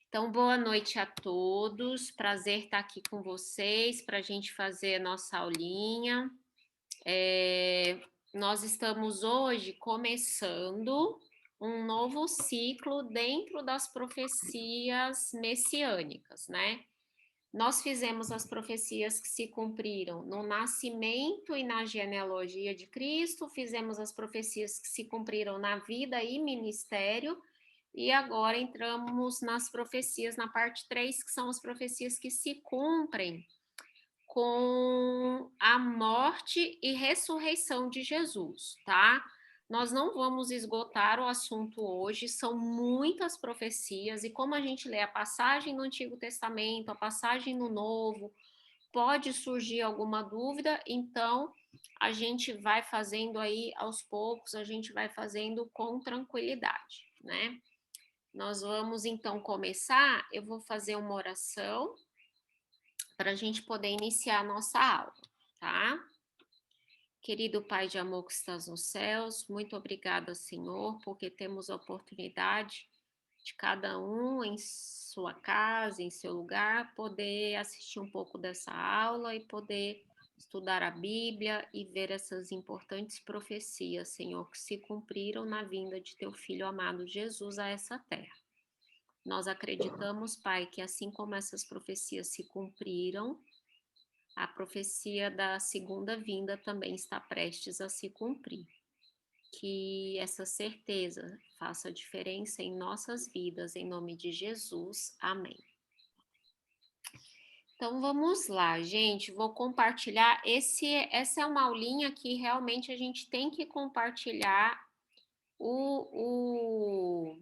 Então, boa noite a todos. Prazer estar aqui com vocês para a gente fazer a nossa aulinha. Nós estamos hoje começando um novo ciclo dentro das profecias messiânicas, né? Nós fizemos as profecias que se cumpriram no nascimento e na genealogia de Cristo, fizemos as profecias que se cumpriram na vida e ministério, e agora entramos nas profecias, na parte 3, que são as profecias que se cumprem com a morte e ressurreição de Jesus, tá? Nós não vamos esgotar o assunto hoje, são muitas profecias, e como a gente lê a passagem no Antigo Testamento, a passagem no Novo, pode surgir alguma dúvida, então a gente vai fazendo aí aos poucos, a gente vai fazendo com tranquilidade, né? Nós vamos então começar, eu vou fazer uma oração para a gente poder iniciar a nossa aula, tá? Querido Pai de amor que estás nos céus, muito obrigada, Senhor, porque temos a oportunidade de cada um em sua casa, em seu lugar, poder assistir um pouco dessa aula e poder estudar a Bíblia e ver essas importantes profecias, Senhor, que se cumpriram na vinda de teu Filho amado Jesus a essa terra. Nós acreditamos, Pai, que assim como essas profecias se cumpriram, a profecia da segunda vinda também está prestes a se cumprir. Que essa certeza faça diferença em nossas vidas, em nome de Jesus. Amém. Então vamos lá, gente. Vou compartilhar. Essa é uma aulinha que realmente a gente tem que compartilhar o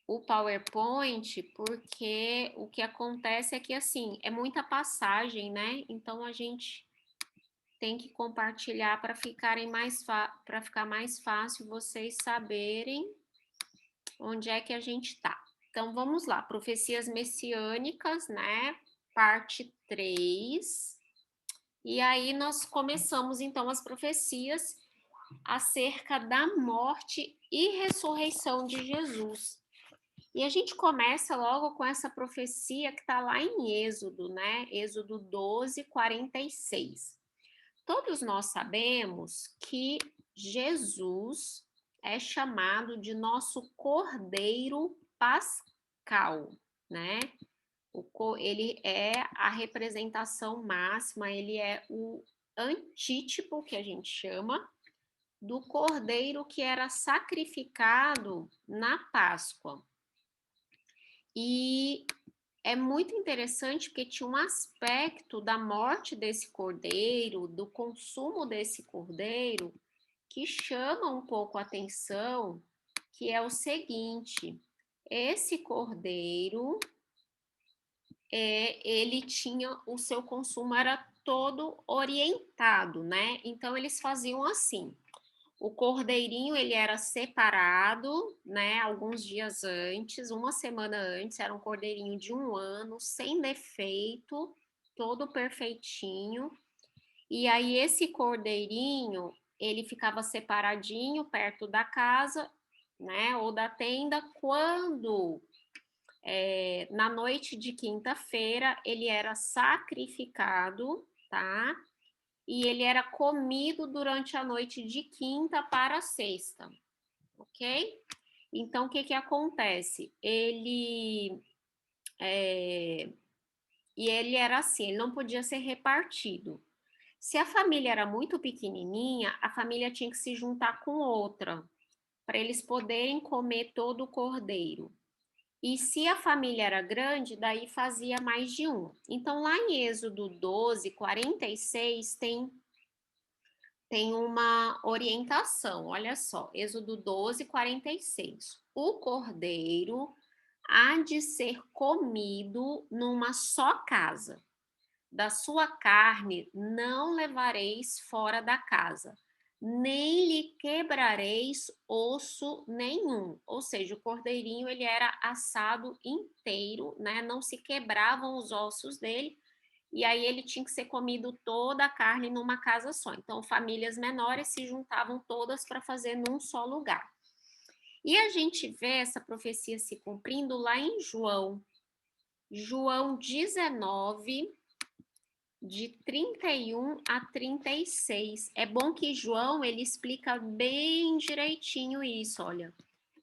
o PowerPoint, porque o que acontece é que, assim, é muita passagem, né? Então, a gente tem que compartilhar para para ficar mais fácil vocês saberem onde é que a gente está. Então, vamos lá, profecias messiânicas, né? Parte 3. E aí nós começamos, então, as profecias acerca da morte e ressurreição de Jesus. E a gente começa logo com essa profecia que está lá em Êxodo, né? Êxodo 12, 46. Todos nós sabemos que Jesus é chamado de nosso Cordeiro Pascal, né? Ele é a representação máxima, ele é o antítipo, que a gente chama, do cordeiro que era sacrificado na Páscoa. E é muito interessante porque tinha um aspecto da morte desse cordeiro, do consumo desse cordeiro, que chama um pouco a atenção, que é o seguinte: esse cordeiro, ele tinha, o seu consumo era todo orientado, né? Então eles faziam assim: o cordeirinho, ele era separado, né, alguns dias antes, uma semana antes, era um cordeirinho de 1 ano, sem defeito, todo perfeitinho. E aí esse cordeirinho, ele ficava separadinho perto da casa, né, ou da tenda, quando na noite de quinta-feira ele era sacrificado, tá? E ele era comido durante a noite de quinta para sexta, ok? Então, o que que acontece? E ele era assim, ele não podia ser repartido. Se a família era muito pequenininha, a família tinha que se juntar com outra, para eles poderem comer todo o cordeiro. E se a família era grande, daí fazia mais de um. Então, lá em Êxodo 12, 46, tem uma orientação, olha só, Êxodo 12, 46. O cordeiro há de ser comido numa só casa. Da sua carne não levareis fora da casa, nem lhe quebrareis osso nenhum. Ou seja, o cordeirinho ele era assado inteiro, né? Não se quebravam os ossos dele, e aí ele tinha que ser comido toda a carne numa casa só. Então, famílias menores se juntavam todas para fazer num só lugar. E a gente vê essa profecia se cumprindo lá em João 19, de 31 a 36. É bom que João, ele explica bem direitinho isso, olha.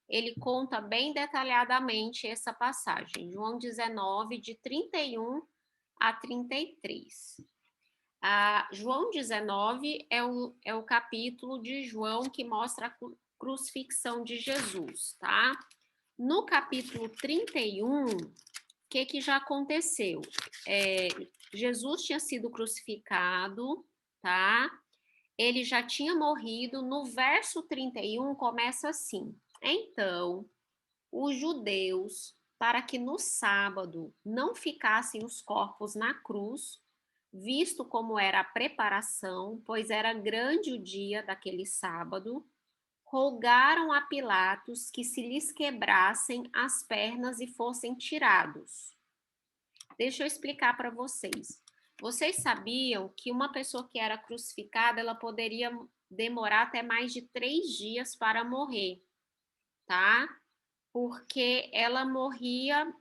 Ele conta bem detalhadamente essa passagem. João 19, de 31 a 33. João 19 é o capítulo de João que mostra a crucifixão de Jesus, tá? No capítulo 31, o que já aconteceu? Jesus tinha sido crucificado, tá? Ele já tinha morrido. No verso 31 começa assim: então, os judeus, para que no sábado não ficassem os corpos na cruz, visto como era a preparação, pois era grande o dia daquele sábado, rogaram a Pilatos que se lhes quebrassem as pernas e fossem tirados. Deixa eu explicar para vocês. Vocês sabiam que uma pessoa que era crucificada, ela poderia demorar até mais de 3 dias para morrer, tá? Porque ela morria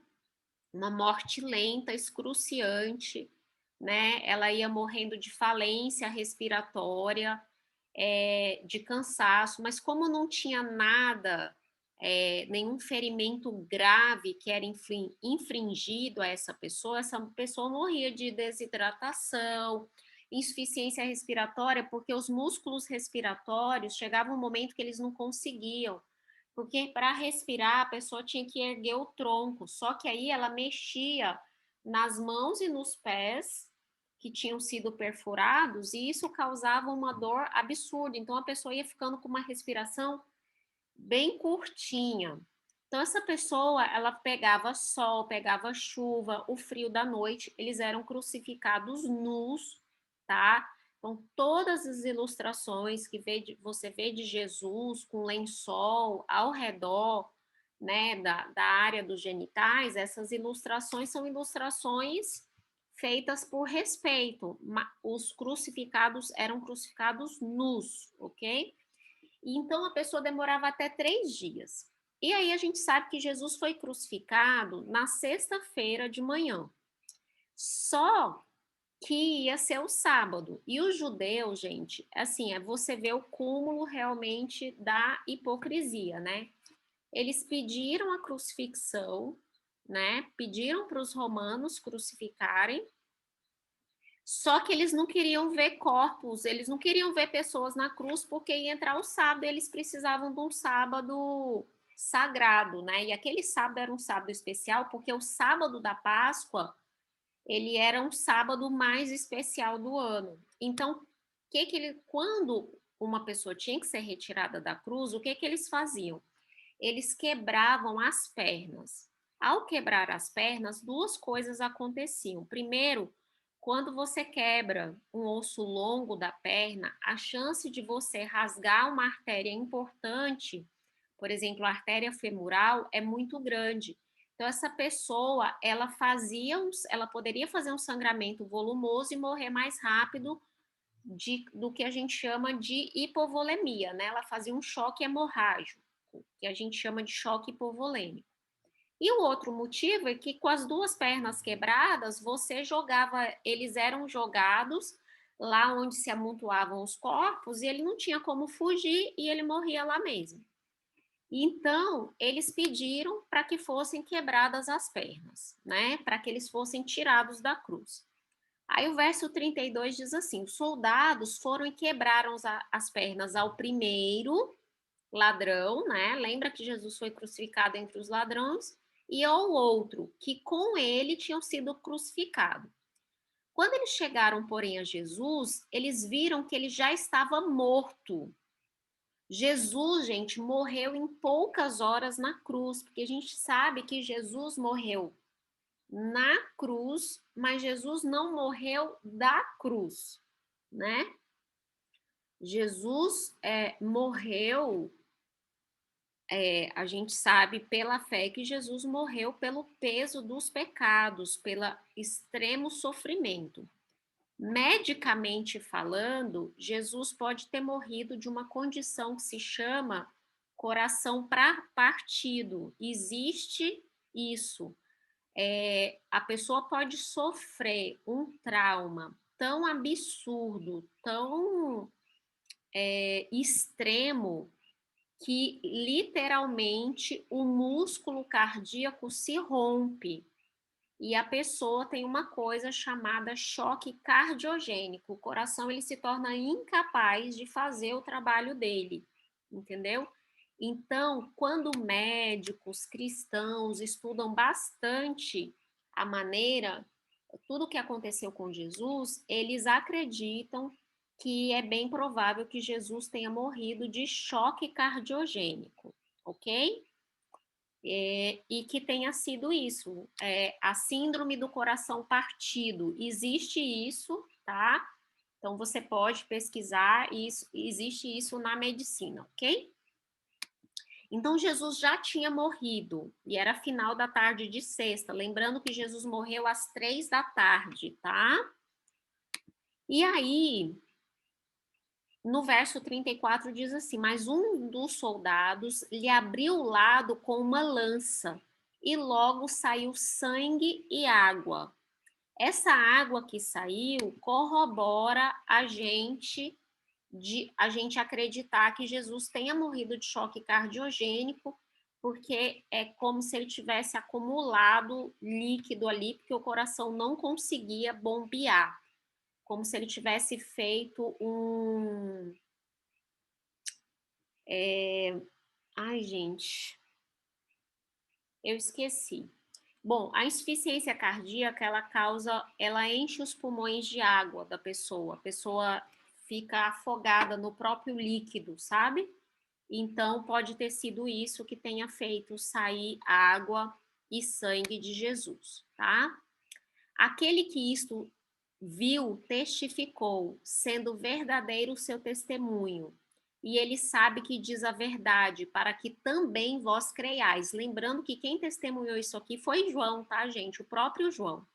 uma morte lenta, excruciante, né? Ela ia morrendo de falência respiratória, de cansaço, mas como não tinha nada, nenhum ferimento grave que era infringido a essa pessoa morria de desidratação, insuficiência respiratória, porque os músculos respiratórios chegava um momento que eles não conseguiam, porque para respirar a pessoa tinha que erguer o tronco, só que aí ela mexia nas mãos e nos pés que tinham sido perfurados, e isso causava uma dor absurda. Então a pessoa ia ficando com uma respiração bem curtinha. Então essa pessoa, ela pegava sol, pegava chuva, o frio da noite, eles eram crucificados nus, tá? Então todas as ilustrações que você vê de Jesus com lençol ao redor, né, da área dos genitais, essas ilustrações são ilustrações feitas por respeito. Os crucificados eram crucificados nus, ok? E então a pessoa demorava até 3 dias. E aí a gente sabe que Jesus foi crucificado na sexta-feira de manhã. Só que ia ser o sábado. E os judeus, gente, assim, você vê o cúmulo realmente da hipocrisia, né? Eles pediram a crucifixão, né? Pediram para os romanos crucificarem, só que eles não queriam ver corpos, eles não queriam ver pessoas na cruz, porque ia entrar o sábado, e eles precisavam de um sábado sagrado, né? E aquele sábado era um sábado especial, porque o sábado da Páscoa, ele era um sábado mais especial do ano. Então, quando uma pessoa tinha que ser retirada da cruz, o que eles faziam? Eles quebravam as pernas. Ao quebrar as pernas, duas coisas aconteciam. Primeiro, quando você quebra um osso longo da perna, a chance de você rasgar uma artéria importante, por exemplo, a artéria femoral, é muito grande. Então, essa pessoa, ela poderia fazer um sangramento volumoso e morrer mais rápido do que a gente chama de hipovolemia, né? Ela fazia um choque hemorrágico, que a gente chama de choque hipovolêmico. E o outro motivo é que com as duas pernas quebradas, eles eram jogados lá onde se amontoavam os corpos, e ele não tinha como fugir e ele morria lá mesmo. Então, eles pediram para que fossem quebradas as pernas, né? Para que eles fossem tirados da cruz. Aí o verso 32 diz assim: os soldados foram e quebraram as pernas ao primeiro ladrão, né? Lembra que Jesus foi crucificado entre os ladrões, e ao outro, que com ele tinham sido crucificados. Quando eles chegaram, porém, a Jesus, eles viram que ele já estava morto. Jesus, gente, morreu em poucas horas na cruz, porque a gente sabe que Jesus morreu na cruz, mas Jesus não morreu da cruz, né? Jesus morreu, a gente sabe pela fé que Jesus morreu pelo peso dos pecados, pelo extremo sofrimento. Medicamente falando, Jesus pode ter morrido de uma condição que se chama coração partido. Existe isso. A pessoa pode sofrer um trauma tão absurdo, tão extremo, que literalmente o músculo cardíaco se rompe e a pessoa tem uma coisa chamada choque cardiogênico. O coração ele se torna incapaz de fazer o trabalho dele, entendeu? Então, quando médicos cristãos estudam bastante a maneira, tudo que aconteceu com Jesus, eles acreditam que é bem provável que Jesus tenha morrido de choque cardiogênico, ok? E que tenha sido isso, a síndrome do coração partido. Existe isso, tá? Então, você pode pesquisar, isso, existe isso na medicina, ok? Então, Jesus já tinha morrido, e era final da tarde de sexta. Lembrando que Jesus morreu às 3 da tarde, tá? E aí, no verso 34 diz assim: mas um dos soldados lhe abriu o lado com uma lança, e logo saiu sangue e água. Essa água que saiu corrobora a gente acreditar que Jesus tenha morrido de choque cardiogênico, porque é como se ele tivesse acumulado líquido ali, porque o coração não conseguia bombear, como se ele tivesse feito um... Ai, gente, eu esqueci. Bom, a insuficiência cardíaca, ela enche os pulmões de água da pessoa. A pessoa fica afogada no próprio líquido, sabe? Então, pode ter sido isso que tenha feito sair água e sangue de Jesus, tá? Aquele que isto viu, testificou, sendo verdadeiro o seu testemunho. E ele sabe que diz a verdade, para que também vós creiais. Lembrando que quem testemunhou isso aqui foi João, tá, gente? O próprio João.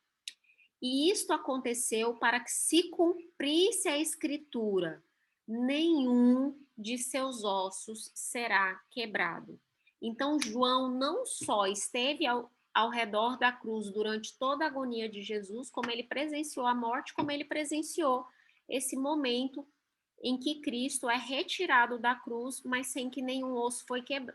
E isto aconteceu para que se cumprisse a escritura: nenhum de seus ossos será quebrado. Então, João não só esteve ao redor da cruz durante toda a agonia de Jesus, como ele presenciou a morte, como ele presenciou esse momento em que Cristo é retirado da cruz, mas sem que nenhum osso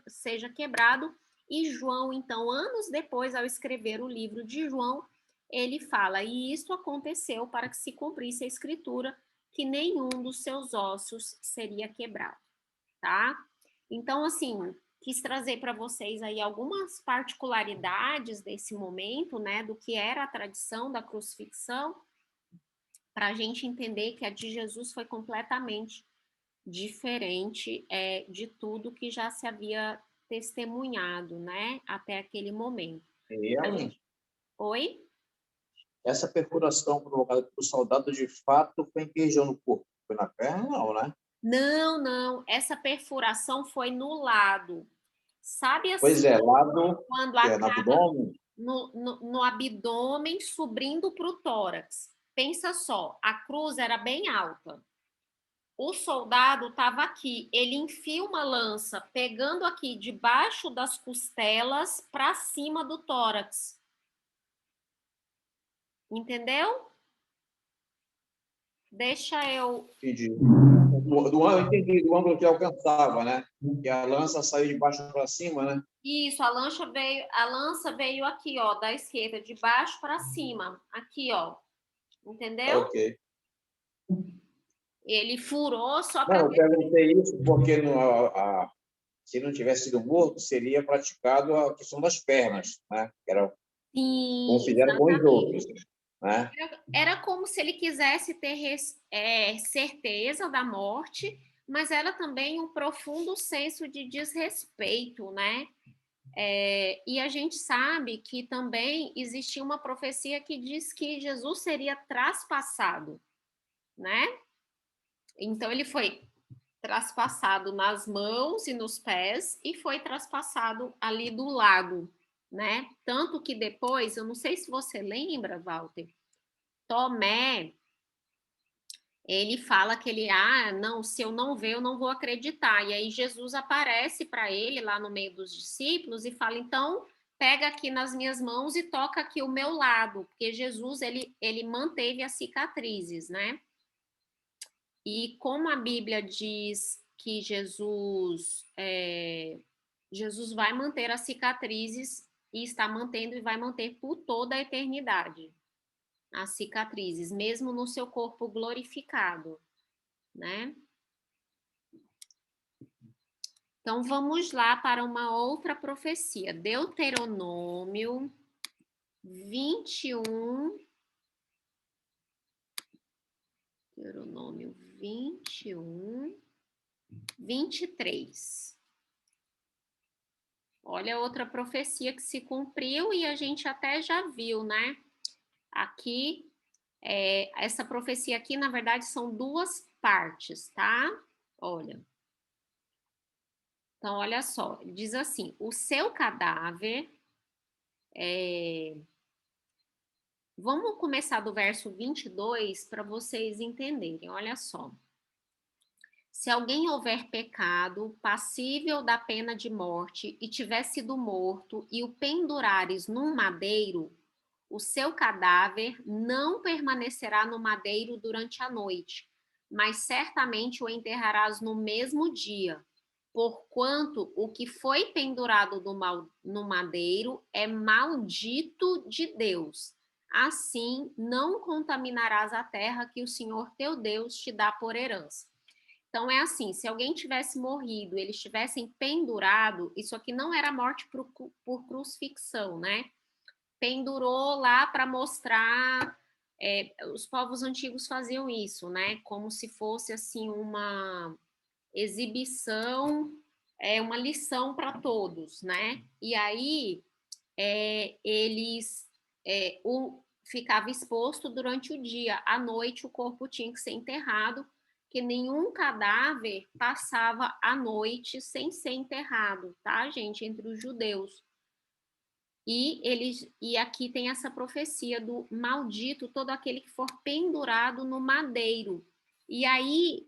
seja quebrado. E João, então, anos depois, ao escrever o livro de João, ele fala: e isto aconteceu para que se cumprisse a escritura, que nenhum dos seus ossos seria quebrado, tá? Então, assim, quis trazer para vocês aí algumas particularidades desse momento, né, do que era a tradição da crucifixão, para a gente entender que a de Jesus foi completamente diferente de tudo que já se havia testemunhado, né, até aquele momento. E ela, Oi? essa perfuração provocada pelo soldado, de fato, foi em que região do corpo? Foi na perna, não, né? Não, não, essa perfuração foi no lado. Sabe Pois assim, é, lado, quando que é no acaba abdômen. no abdômen, subindo para o tórax. Pensa só, a cruz era bem alta. O soldado estava aqui, ele enfia uma lança, pegando aqui debaixo das costelas para cima do tórax. Entendeu? Deixa eu. Entendi. Eu entendi, do ângulo que alcançava, né? Que a lança saiu de baixo para cima, né? Isso, a lança veio aqui, ó, da esquerda, de baixo para cima. Aqui, ó. Entendeu? Ok. Ele furou só Não, para. eu perguntei isso porque se não tivesse sido morto, seria praticado a questão das pernas, né? Que era como Sim, fizeram com os outros, né? era como se ele quisesse ter certeza da morte, mas era também um profundo senso de desrespeito, né? E a gente sabe que também existia uma profecia que diz que Jesus seria traspassado, né? Então ele foi traspassado nas mãos e nos pés e foi traspassado ali do lado, né? Tanto que depois, eu não sei se você lembra, Walter, Tomé, ele fala que ele, não, se eu não ver, eu não vou acreditar. E aí Jesus aparece para ele lá no meio dos discípulos e fala, então, pega aqui nas minhas mãos e toca aqui o meu lado, porque Jesus, ele manteve as cicatrizes, né? E como a Bíblia diz que Jesus vai manter as cicatrizes e está mantendo e vai manter por toda a eternidade as cicatrizes, mesmo no seu corpo glorificado, né? Então vamos lá para uma outra profecia, Deuteronômio 21, Deuteronômio 21, 23. Olha outra profecia que se cumpriu e a gente até já viu, né? Aqui, essa profecia aqui, na verdade, são duas partes, tá? Olha. Então, olha só, ele diz assim: o seu cadáver. Vamos começar do verso 22 para vocês entenderem, olha só. Se alguém houver pecado, passível da pena de morte, e tiver sido morto, e o pendurares num madeiro, o seu cadáver não permanecerá no madeiro durante a noite, mas certamente o enterrarás no mesmo dia, porquanto o que foi pendurado no madeiro é maldito de Deus. Assim, não contaminarás a terra que o Senhor teu Deus te dá por herança. Então, é assim, se alguém tivesse morrido, eles tivessem pendurado, isso aqui não era morte por crucifixão, né? Pendurou lá para mostrar, os povos antigos faziam isso, né? Como se fosse, assim, uma exibição, uma lição para todos, né? E aí, eles, ficava exposto durante o dia, à noite o corpo tinha que ser enterrado, que nenhum cadáver passava a noite sem ser enterrado, tá, gente? Entre os judeus. E aqui tem essa profecia do maldito todo aquele que for pendurado no madeiro. E aí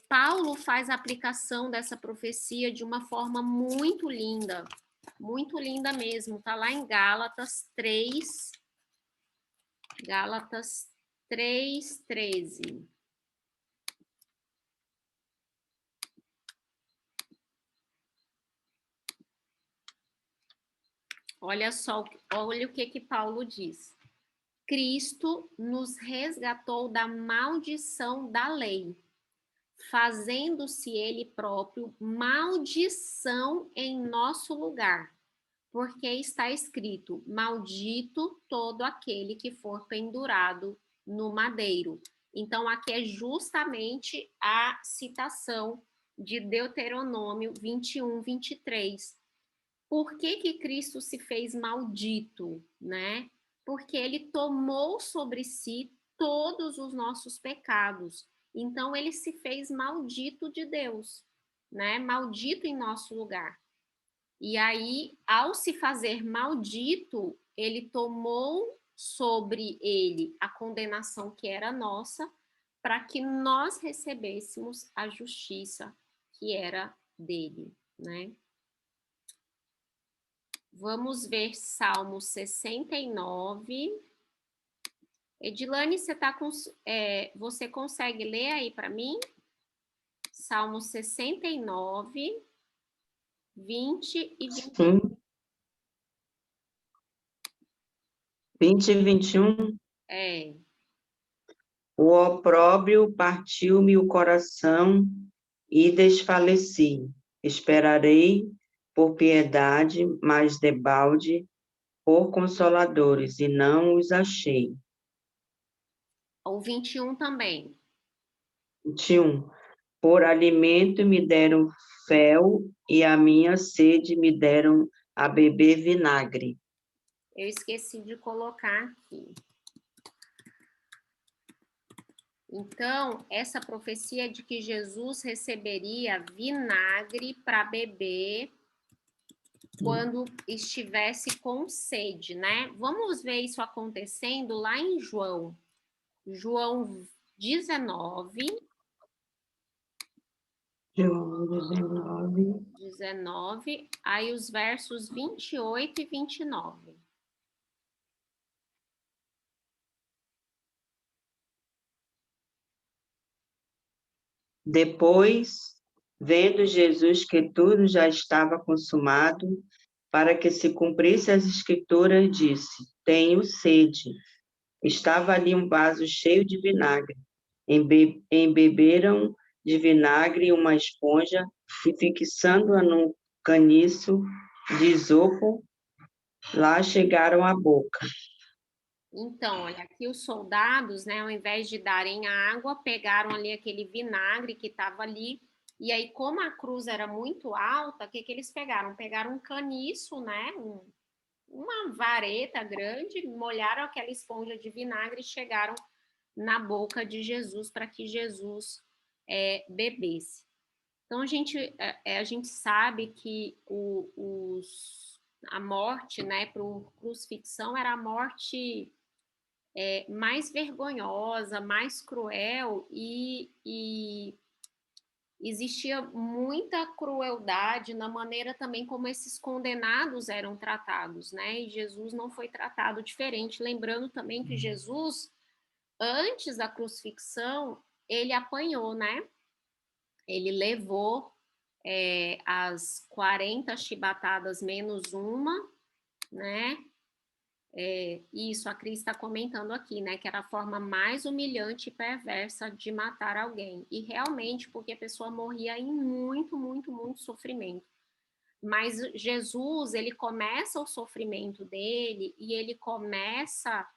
Paulo faz a aplicação dessa profecia de uma forma muito linda mesmo. Tá lá em Gálatas 3:13. Olha só, olha o que Paulo diz. Cristo nos resgatou da maldição da lei, fazendo-se ele próprio maldição em nosso lugar, porque está escrito: maldito todo aquele que for pendurado no madeiro. Então, aqui é justamente a citação de Deuteronômio 21, 23. Por que Cristo se fez maldito, né? Porque ele tomou sobre si todos os nossos pecados. Então ele se fez maldito de Deus, né? Maldito em nosso lugar. E aí, ao se fazer maldito, ele tomou sobre ele a condenação que era nossa, para que nós recebêssemos a justiça que era dele, né? Vamos ver Salmo 69. Edilane, você consegue ler aí para mim? Salmo 69, 20 e 21. Sim. 20 e 21. O opróbrio partiu-me o coração e desfaleci. Esperarei por piedade, mas debalde por consoladores, e não os achei. O 21 também. 21. Por alimento me deram fel, e a minha sede me deram a beber vinagre. Eu esqueci de colocar aqui. Então, essa profecia de que Jesus receberia vinagre para beber quando estivesse com sede, né? Vamos ver isso acontecendo lá em João 19. João 19. 19, aí os versos 28 e 29. Depois, vendo Jesus que tudo já estava consumado, para que se cumprisse as Escrituras, disse: Tenho sede. Estava ali um vaso cheio de vinagre. Embeberam de vinagre uma esponja e, fixando-a num caniço de isopo, lá chegaram à boca. Então, olha, aqui os soldados, né, ao invés de darem água, pegaram ali aquele vinagre que estava ali, e aí, como a cruz era muito alta, o que eles pegaram? Pegaram um caniço, né, uma vareta grande, molharam aquela esponja de vinagre e chegaram na boca de Jesus para que Jesus bebesse. Então, a gente sabe que a morte, né, por crucifixão era a morte mais vergonhosa, mais cruel e existia muita crueldade na maneira também como esses condenados eram tratados, né? E Jesus não foi tratado diferente. Lembrando também que Jesus, antes da crucifixão, ele apanhou, né? Ele levou as 40 chibatadas menos uma, né? Isso, a Cris está comentando aqui, né? Que era a forma mais humilhante e perversa de matar alguém. E realmente, porque a pessoa morria em muito, muito, muito sofrimento. Mas Jesus, ele começa o sofrimento dele e ele começa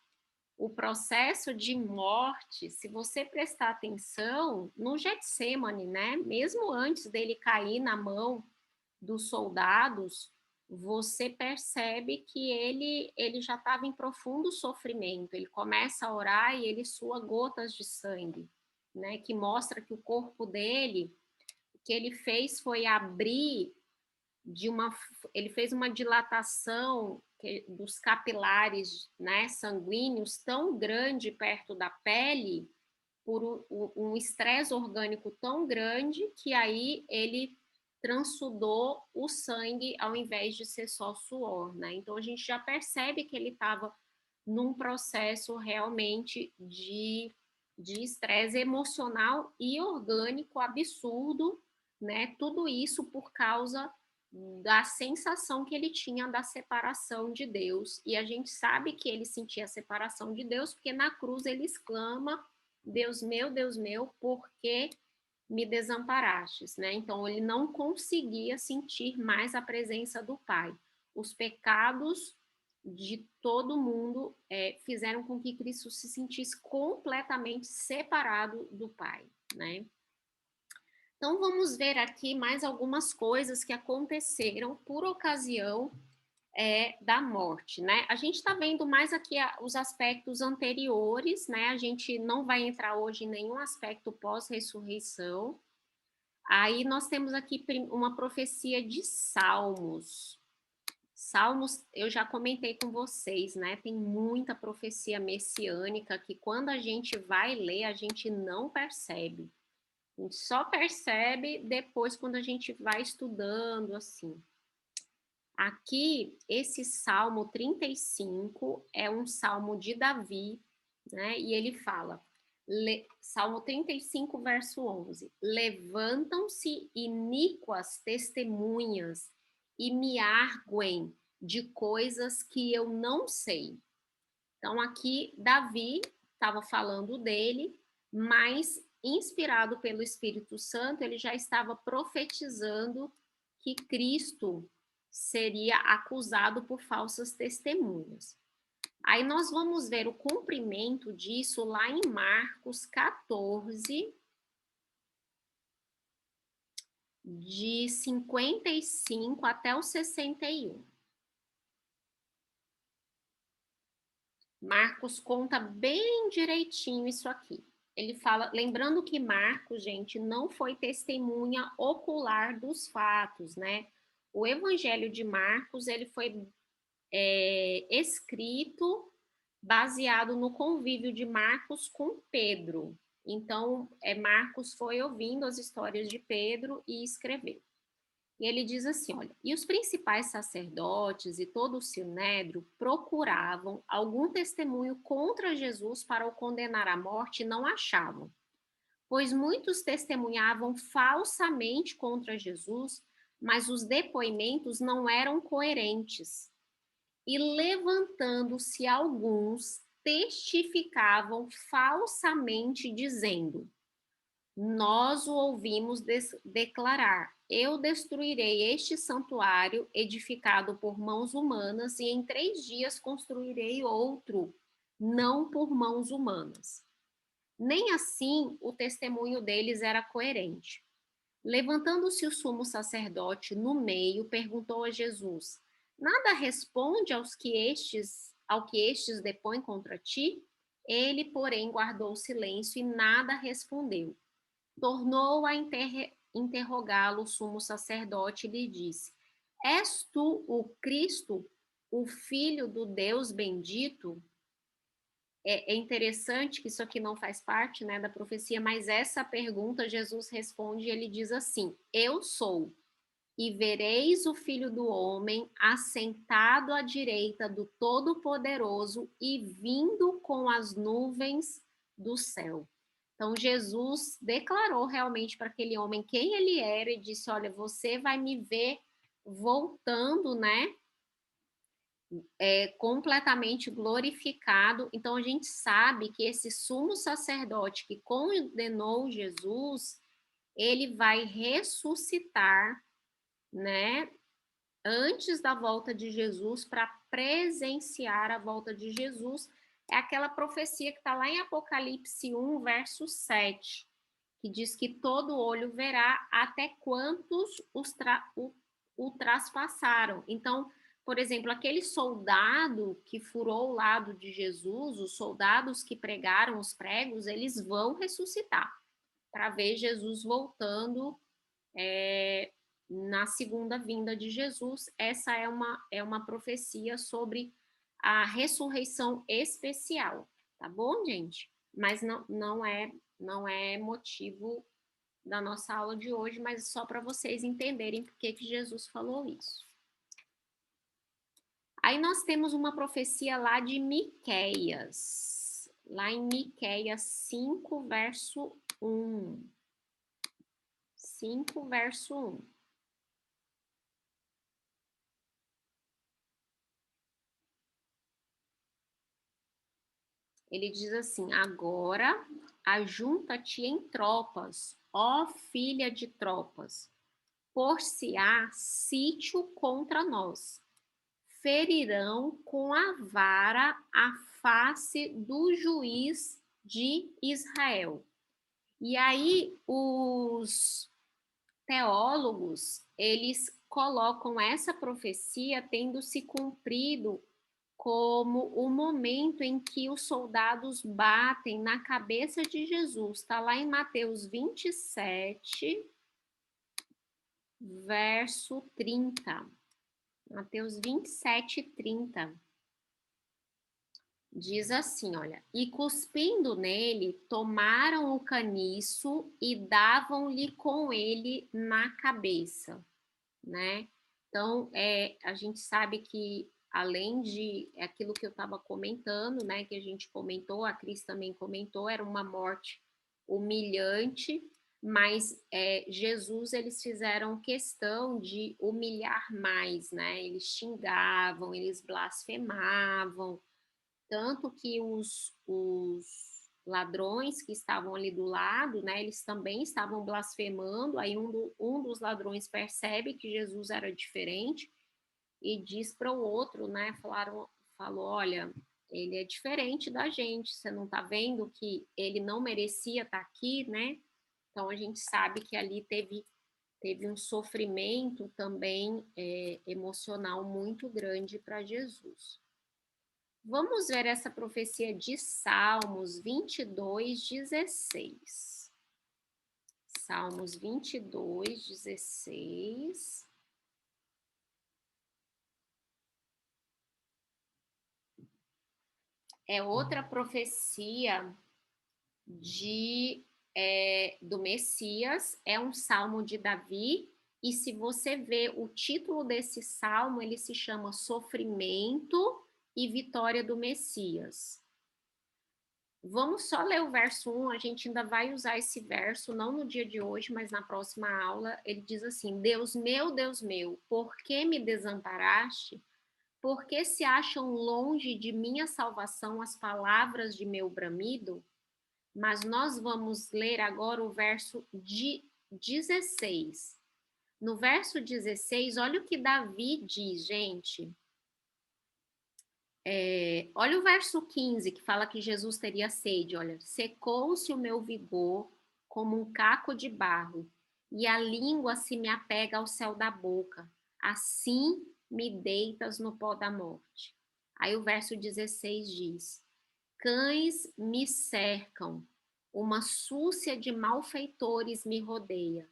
o processo de morte. Se você prestar atenção, no Getsemane, né? Mesmo antes dele cair na mão dos soldados, você percebe que ele já estava em profundo sofrimento. Ele começa a orar e ele sua gotas de sangue, né? Que mostra que o corpo dele, o que ele fez foi abrir ele fez uma dilatação dos capilares, né, sanguíneos tão grande perto da pele por um estresse orgânico tão grande que aí ele transudou o sangue ao invés de ser só suor, né? Então a gente já percebe que ele estava num processo realmente de estresse emocional e orgânico absurdo, né? Tudo isso por causa da sensação que ele tinha da separação de Deus. E a gente sabe que ele sentia a separação de Deus porque na cruz ele exclama: Deus meu, por que me desamparastes, né? Então ele não conseguia sentir mais a presença do Pai. Os pecados de todo mundo fizeram com que Cristo se sentisse completamente separado do Pai, né? Então vamos ver aqui mais algumas coisas que aconteceram por ocasião da morte, né? A gente está vendo mais aqui os aspectos anteriores, né? A gente não vai entrar hoje em nenhum aspecto pós-ressurreição. Aí nós temos aqui uma profecia de Salmos. Salmos, eu já comentei com vocês, né? Tem muita profecia messiânica que quando a gente vai ler, a gente não percebe. A gente só percebe depois quando a gente vai estudando, assim. Aqui, esse Salmo 35 é um salmo de Davi, né? E ele fala, Salmo 35, verso 11: Levantam-se iníquas testemunhas e me arguem de coisas que eu não sei. Então, aqui, Davi estava falando dele, mas inspirado pelo Espírito Santo, ele já estava profetizando que Cristo seria acusado por falsas testemunhas. Aí nós vamos ver o cumprimento disso lá em Marcos 14, de 55 até o 61. Marcos conta bem direitinho isso aqui. Ele fala, lembrando que Marcos, gente, não foi testemunha ocular dos fatos, né? O Evangelho de Marcos, ele foi escrito baseado no convívio de Marcos com Pedro. Então, Marcos foi ouvindo as histórias de Pedro e escreveu. E ele diz assim, olha, e os principais sacerdotes e todo o sinédrio procuravam algum testemunho contra Jesus para o condenar à morte e não achavam, pois muitos testemunhavam falsamente contra Jesus, mas os depoimentos não eram coerentes. E levantando-se alguns, testificavam falsamente, dizendo: nós o ouvimos declarar: eu destruirei este santuário edificado por mãos humanas, e em 3 dias construirei outro, não por mãos humanas. Nem assim o testemunho deles era coerente. Levantando-se o sumo sacerdote no meio, perguntou a Jesus: nada responde ao que estes depõem contra ti? Ele, porém, guardou silêncio e nada respondeu. Tornou a interrogá-lo o sumo sacerdote e lhe disse: és tu o Cristo, o Filho do Deus bendito? É interessante que isso aqui não faz parte, né, da profecia, mas essa pergunta Jesus responde e ele diz assim: eu sou, e vereis o Filho do Homem assentado à direita do Todo-Poderoso e vindo com as nuvens do céu. Então, Jesus declarou realmente para aquele homem quem ele era e disse: olha, você vai me ver voltando, né? Completamente glorificado. Então, a gente sabe que esse sumo sacerdote que condenou Jesus, ele vai ressuscitar, né? Antes da volta de Jesus, para presenciar a volta de Jesus. É aquela profecia que está lá em Apocalipse 1, verso 7, que diz que todo olho verá até quantos o traspassaram. Então, por exemplo, aquele soldado que furou o lado de Jesus, os soldados que pregaram os pregos, eles vão ressuscitar para ver Jesus voltando na segunda vinda de Jesus. Essa é uma profecia sobre a ressurreição especial, tá bom, gente? Mas não é motivo da nossa aula de hoje, mas só para vocês entenderem por que Jesus falou isso. Aí nós temos uma profecia lá de Miqueias, lá em Miqueias 5, verso 1. 5, verso 1. Ele diz assim: agora ajunta-te em tropas, ó filha de tropas, por-se-á sítio contra nós. Ferirão com a vara a face do juiz de Israel. E aí os teólogos, eles colocam essa profecia tendo se cumprido como o momento em que os soldados batem na cabeça de Jesus. Está lá em Mateus 27, verso 30. Mateus 27, 30. Diz assim, olha: e cuspindo nele, tomaram o caniço e davam-lhe com ele na cabeça, né? Então, a gente sabe que, além de aquilo que eu estava comentando, né, que a gente comentou, a Cris também comentou, era uma morte humilhante, mas Jesus, eles fizeram questão de humilhar mais, né? Eles xingavam, eles blasfemavam, tanto que os ladrões que estavam ali do lado, né, eles também estavam blasfemando. Aí um dos ladrões percebe que Jesus era diferente e diz para o outro, né, falou, olha, ele é diferente da gente, você não está vendo que ele não merecia estar aqui, né? Então a gente sabe que ali teve um sofrimento também emocional muito grande para Jesus. Vamos ver essa profecia de Salmos 22, 16. Salmos 22, 16. É outra profecia do Messias, é um salmo de Davi, e se você vê o título desse salmo, ele se chama Sofrimento e Vitória do Messias. Vamos só ler o verso 1, a gente ainda vai usar esse verso, não no dia de hoje, mas na próxima aula. Ele diz assim: Deus meu, por que me desamparaste? Por que se acham longe de minha salvação as palavras de meu bramido? Mas nós vamos ler agora o verso 16. No verso 16, olha o que Davi diz, gente. Olha o verso 15, que fala que Jesus teria sede. Olha, secou-se o meu vigor como um caco de barro, e a língua se me apega ao céu da boca. Assim me deitas no pó da morte. Aí o verso 16 diz: Cães me cercam, uma súcia de malfeitores me rodeia.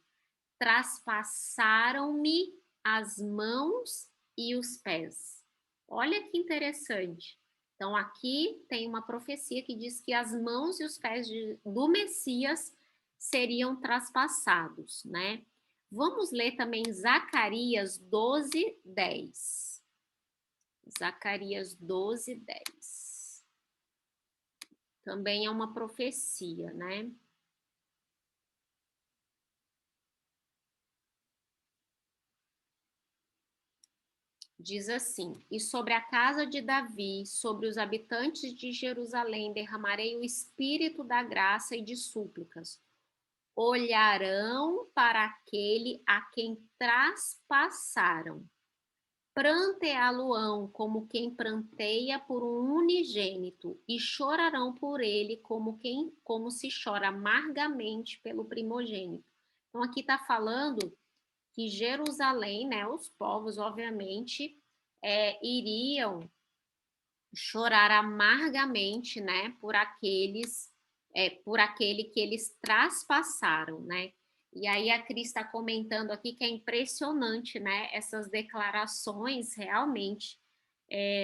Traspassaram-me as mãos e os pés. Olha que interessante. Então, aqui tem uma profecia que diz que as mãos e os pés do Messias seriam traspassados, né? Vamos ler também Zacarias 12, 10. Zacarias 12, 10. Também é uma profecia, né? Diz assim: E sobre a casa de Davi, sobre os habitantes de Jerusalém, derramarei o espírito da graça e de súplicas. Olharão para aquele a quem traspassaram. Pranteá-lo-ão como quem pranteia por um unigênito, e chorarão por ele como se chora amargamente pelo primogênito. Então, aqui está falando que Jerusalém, né, os povos, obviamente, iriam chorar amargamente, né, por aquele que eles traspassaram, né? E aí a Cris está comentando aqui que é impressionante, né, essas declarações realmente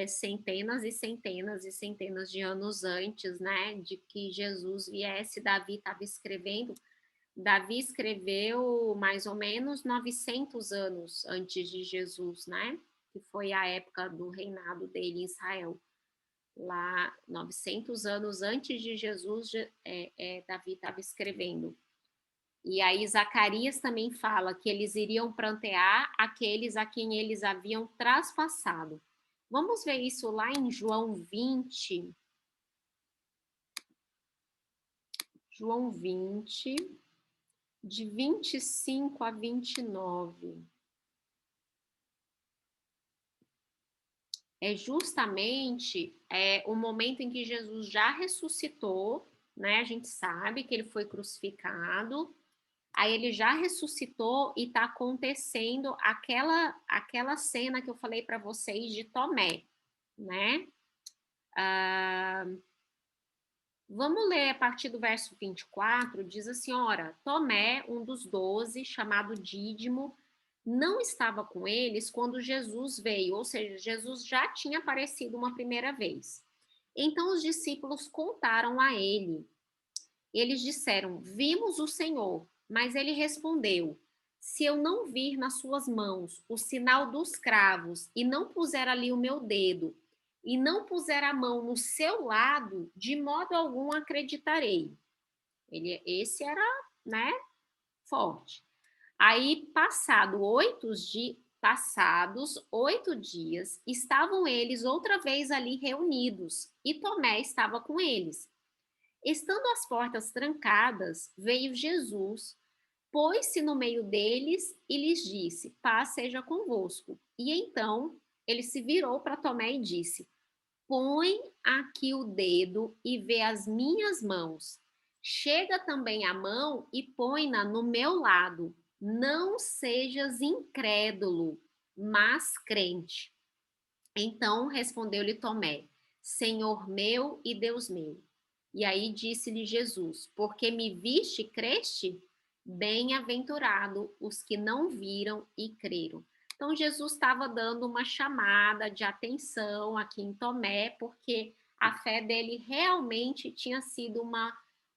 centenas e centenas e centenas de anos antes, né, de que Jesus viesse. Davi escreveu mais ou menos 900 anos antes de Jesus, né? Que foi a época do reinado dele em Israel. Lá, 900 anos antes de Jesus, Davi estava escrevendo. E aí Zacarias também fala que eles iriam prantear aqueles a quem eles haviam traspassado. Vamos ver isso lá em João 20. João 20, de 25 a 29. É justamente o momento em que Jesus já ressuscitou, né? A gente sabe que ele foi crucificado, aí ele já ressuscitou e está acontecendo aquela cena que eu falei para vocês de Tomé, né? Vamos ler a partir do verso 24, diz assim: Ora, Tomé, um dos 12, chamado Dídimo, não estava com eles quando Jesus veio, ou seja, Jesus já tinha aparecido uma primeira vez. Então os discípulos contaram a ele. Eles disseram: Vimos o Senhor. Mas ele respondeu: Se eu não vir nas suas mãos o sinal dos cravos e não puser ali o meu dedo e não puser a mão no seu lado, de modo algum acreditarei. Esse era, né, forte. Aí, passados 8 dias, estavam eles outra vez ali reunidos, e Tomé estava com eles. Estando as portas trancadas, veio Jesus, pôs-se no meio deles e lhes disse: Paz seja convosco. E então ele se virou para Tomé e disse: Põe aqui o dedo e vê as minhas mãos. Chega também a mão e põe-na no meu lado. Não sejas incrédulo, mas crente. Então respondeu-lhe Tomé: Senhor meu e Deus meu. E aí disse-lhe Jesus: Porque me viste e creste? Bem-aventurado os que não viram e creram. Então Jesus estava dando uma chamada de atenção aqui em Tomé, porque a fé dele realmente tinha sido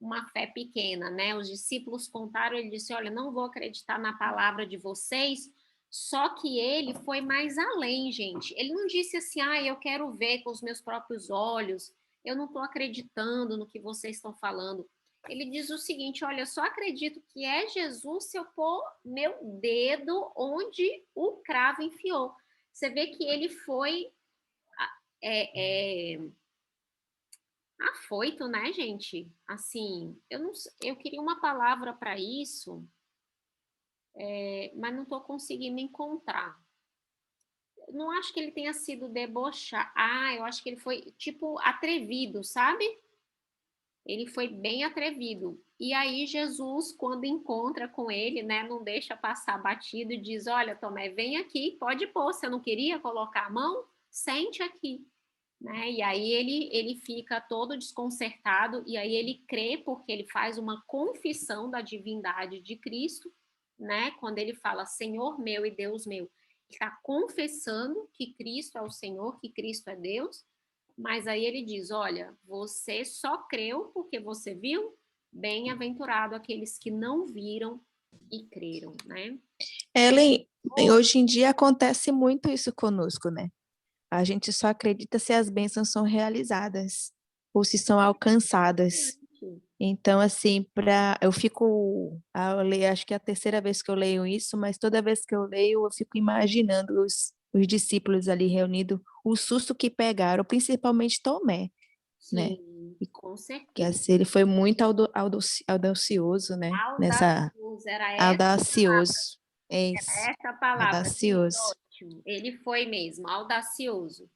uma fé pequena, né? Os discípulos contaram, ele disse, olha, não vou acreditar na palavra de vocês, só que ele foi mais além, gente. Ele não disse assim, eu quero ver com os meus próprios olhos, eu não estou acreditando no que vocês estão falando. Ele diz o seguinte, olha, eu só acredito que é Jesus se eu pôr meu dedo onde o cravo enfiou. Você vê que ele foi afoito, né, gente? Assim, eu queria uma palavra para isso, mas não estou conseguindo encontrar. Não acho que ele tenha sido debochado. Eu acho que ele foi, tipo, atrevido, sabe? Ele foi bem atrevido. E aí Jesus, quando encontra com ele, né, não deixa passar batido e diz, olha, Tomé, vem aqui, pode pôr, você não queria colocar a mão? Sente aqui. Né? E aí ele fica todo desconcertado, e aí ele crê porque ele faz uma confissão da divindade de Cristo, né? Quando ele fala Senhor meu e Deus meu, está confessando que Cristo é o Senhor, que Cristo é Deus, mas aí ele diz, olha, você só creu porque você viu, bem-aventurado aqueles que não viram e creram, né? Ellen, hoje em dia acontece muito isso conosco, né? A gente só acredita se as bênçãos são realizadas ou se são alcançadas. Então, assim, eu fico, acho que é a terceira vez que eu leio isso, mas toda vez que eu leio, eu fico imaginando os discípulos ali reunidos, o susto que pegaram, principalmente Tomé, né? Sim, E com que certeza. assim, ele foi muito audacioso, né? Audacioso, era Audacioso, é isso, essa palavra, sim, audacioso. ótimo. Ele foi mesmo, audacioso,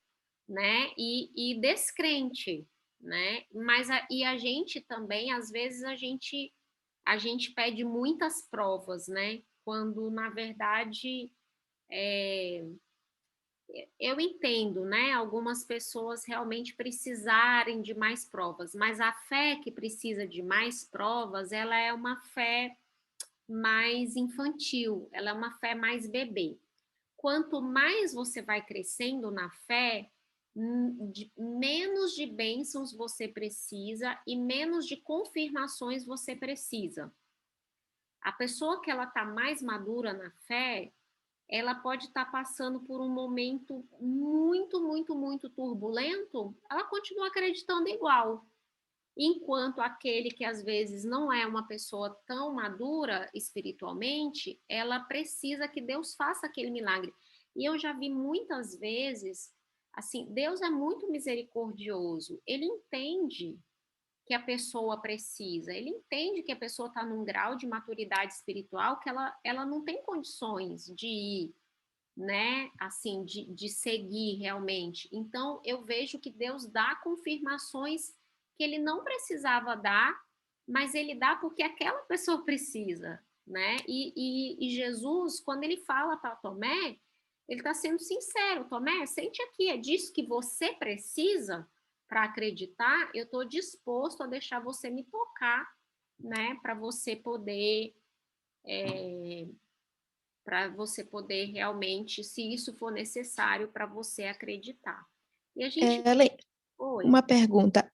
né? E descrente, né? E a gente também, às vezes, a gente pede muitas provas, né? Quando, na verdade, eu entendo, né? Algumas pessoas realmente precisarem de mais provas, mas a fé que precisa de mais provas, ela é uma fé mais infantil, ela é uma fé mais bebê. Quanto mais você vai crescendo na fé, menos de bênçãos você precisa e menos de confirmações você precisa. A pessoa que ela está mais madura na fé, ela pode estar passando por um momento muito, muito, muito turbulento, ela continua acreditando igual. Enquanto aquele que às vezes não é uma pessoa tão madura espiritualmente, ela precisa que Deus faça aquele milagre. E eu já vi muitas vezes, assim, Deus é muito misericordioso. Ele entende que a pessoa precisa, ele entende que a pessoa está num grau de maturidade espiritual que ela não tem condições de ir, né, assim, de seguir realmente. Então, eu vejo que Deus dá confirmações que ele não precisava dar, mas ele dá porque aquela pessoa precisa, né? E Jesus, quando ele fala para Tomé, ele está sendo sincero. Tomé, sente aqui, é disso que você precisa para acreditar, eu estou disposto a deixar você me tocar, né, para você poder realmente, se isso for necessário, para você acreditar. E a gente. Ellen, Oi. uma pergunta.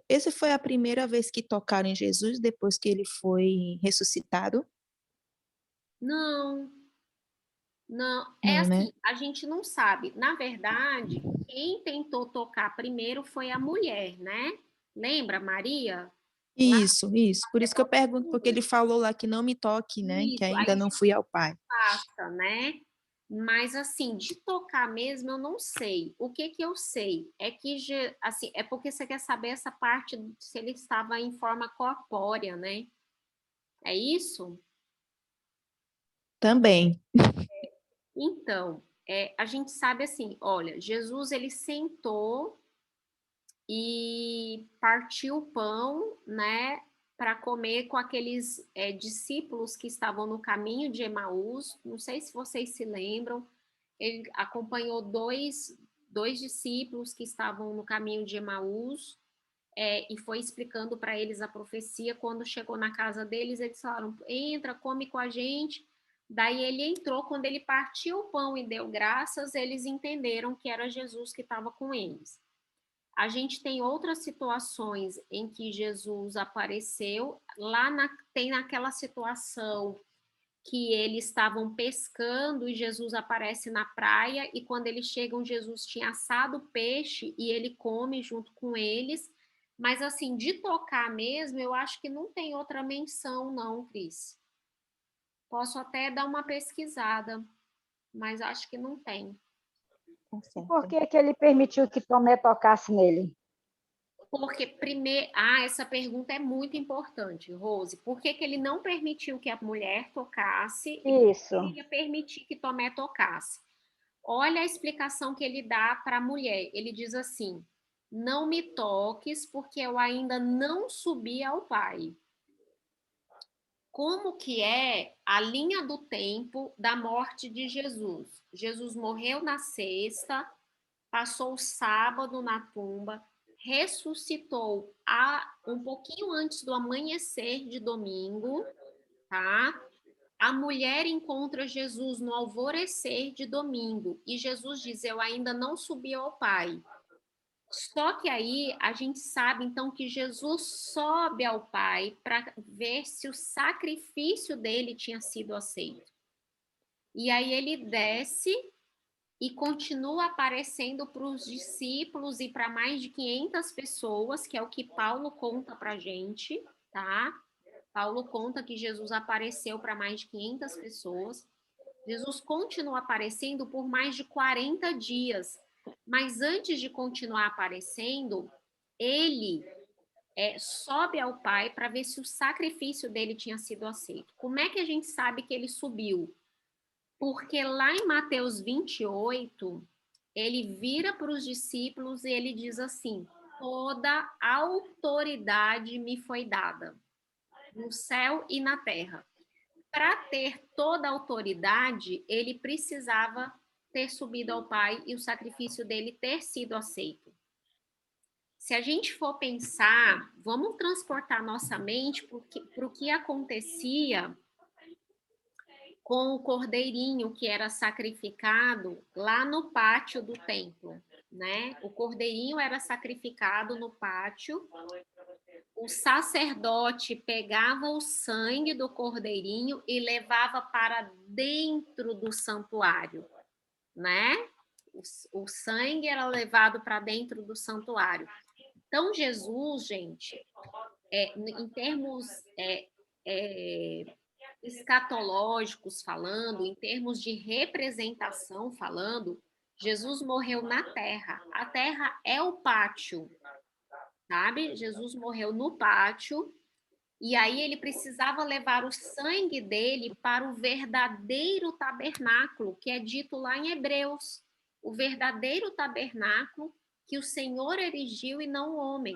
Essa foi a primeira vez que tocaram em Jesus depois que ele foi ressuscitado? Não, não. É Não, né? assim, a gente não sabe. Na verdade, quem tentou tocar primeiro foi a mulher, né? Lembra, Maria? Lá Isso. Por isso que eu pergunto, porque ele falou lá que não me toque, né? Que isso, ainda aí não fui ao Pai. passa, né? Mas assim, de tocar mesmo, eu não sei. O que que eu sei é que, assim, é porque você quer saber essa parte se ele estava em forma corpórea, né? É isso? Também. Então, a gente sabe assim, olha, Jesus ele sentou e partiu o pão, né, para comer com aqueles discípulos que estavam no caminho de Emaús. Não sei se vocês se lembram. Ele acompanhou dois discípulos que estavam no caminho de Emaús, e foi explicando para eles a profecia. Quando chegou na casa deles, eles falaram: entra, come com a gente. Daí ele entrou, quando ele partiu o pão e deu graças, eles entenderam que era Jesus que estava com eles. A gente tem outras situações em que Jesus apareceu. Tem naquela situação que eles estavam pescando e Jesus aparece na praia, e quando eles chegam, Jesus tinha assado peixe e ele come junto com eles. Mas, assim, de tocar mesmo, eu acho que não tem outra menção, não, Cris. Posso até dar uma pesquisada, mas acho que não tem. Tá E certo. por que que ele permitiu que Tomé tocasse nele? Porque primeiro, essa pergunta é muito importante, Rose. Por que que ele não permitiu que a mulher tocasse e por que Isso. ele ia permitir que Tomé tocasse? Olha a explicação que ele dá para a mulher. Ele diz assim: não me toques, porque eu ainda não subi ao Pai. Como que é a linha do tempo da morte de Jesus? Jesus morreu na sexta, passou o sábado na tumba, ressuscitou um pouquinho antes do amanhecer de domingo, tá? A mulher encontra Jesus no alvorecer de domingo e Jesus diz: eu ainda não subi ao Pai. Só que aí a gente sabe então que Jesus sobe ao Pai para ver se o sacrifício dele tinha sido aceito. E aí ele desce e continua aparecendo para os discípulos e para mais de 500 pessoas, que é o que Paulo conta para a gente, tá? Paulo conta que Jesus apareceu para mais de 500 pessoas. Jesus continua aparecendo por mais de 40 dias. Mas antes de continuar aparecendo, ele sobe ao Pai para ver se o sacrifício dele tinha sido aceito. Como é que a gente sabe que ele subiu? Porque lá em Mateus 28, ele vira para os discípulos e ele diz assim: toda autoridade me foi dada, no céu e na terra. Para ter toda a autoridade, ele precisava ter subido ao Pai e o sacrifício dele ter sido aceito. Se a gente for pensar, vamos transportar nossa mente para o que acontecia com o cordeirinho que era sacrificado lá no pátio do templo, né? O cordeirinho era sacrificado no pátio. O sacerdote pegava o sangue do cordeirinho e levava para dentro do santuário, né? O sangue era levado para dentro do santuário. Então, Jesus, gente, em termos escatológicos falando, em termos de representação falando, Jesus morreu na terra. A terra é o pátio, sabe? Jesus morreu no pátio e aí ele precisava levar o sangue dele para o verdadeiro tabernáculo, que é dito lá em Hebreus. O verdadeiro tabernáculo que o Senhor erigiu e não o homem.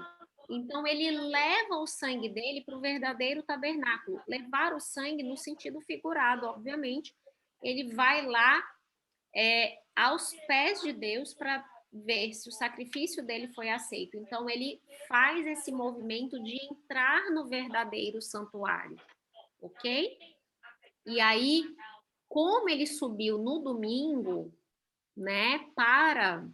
Então, ele leva o sangue dele para o verdadeiro tabernáculo. Levar o sangue no sentido figurado, obviamente. Ele vai lá aos pés de Deus para ver se o sacrifício dele foi aceito. Então, ele faz esse movimento de entrar no verdadeiro santuário, ok? E aí, como ele subiu no domingo, né, para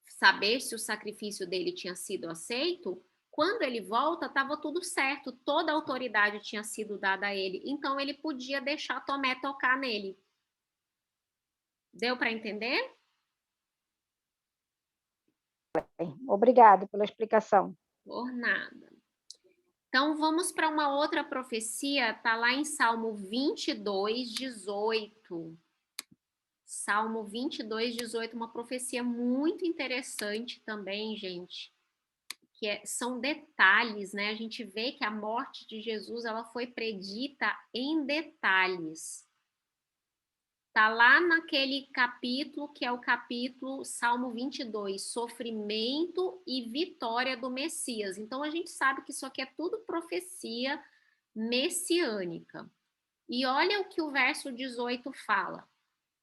saber se o sacrifício dele tinha sido aceito, quando ele volta, estava tudo certo, toda a autoridade tinha sido dada a ele, então ele podia deixar Tomé tocar nele. Deu para entender? Obrigado pela explicação. Por nada. Então, vamos para uma outra profecia, está lá em Salmo 22, 18. Salmo 22, 18, uma profecia muito interessante também, gente, que são detalhes, né? A gente vê que a morte de Jesus, ela foi predita em detalhes. Está lá naquele capítulo, que é o capítulo Salmo 22, sofrimento e vitória do Messias. Então, a gente sabe que isso aqui é tudo profecia messiânica. E olha o que o verso 18 fala.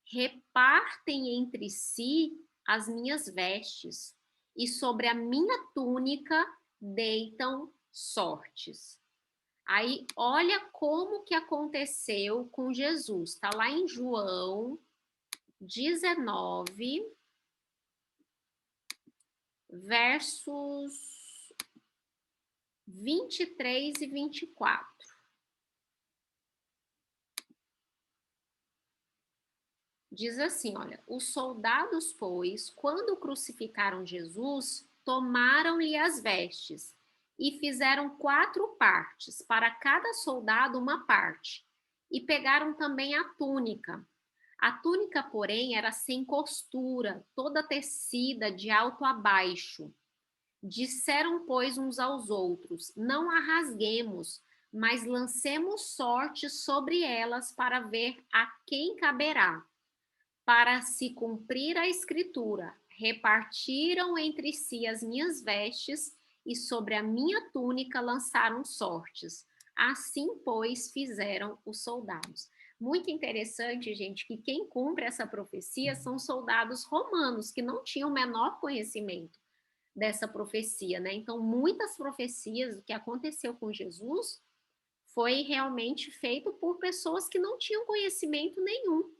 Repartem entre si as minhas vestes, e sobre a minha túnica deitam sortes. Aí, olha como que aconteceu com Jesus. Está lá em João 19, versos 23 e 24. Diz assim, olha, os soldados, pois, quando crucificaram Jesus, tomaram-lhe as vestes e fizeram 4 partes, para cada soldado uma parte, e pegaram também a túnica. A túnica, porém, era sem costura, toda tecida de alto a baixo. Disseram, pois, uns aos outros, não a rasguemos, mas lancemos sortes sobre elas para ver a quem caberá. Para se cumprir a escritura, repartiram entre si as minhas vestes e sobre a minha túnica lançaram sortes. Assim, pois, fizeram os soldados. Muito interessante, gente, que quem cumpre essa profecia são soldados romanos, que não tinham o menor conhecimento dessa profecia, né? Então, muitas profecias, o que aconteceu com Jesus, foi realmente feito por pessoas que não tinham conhecimento nenhum.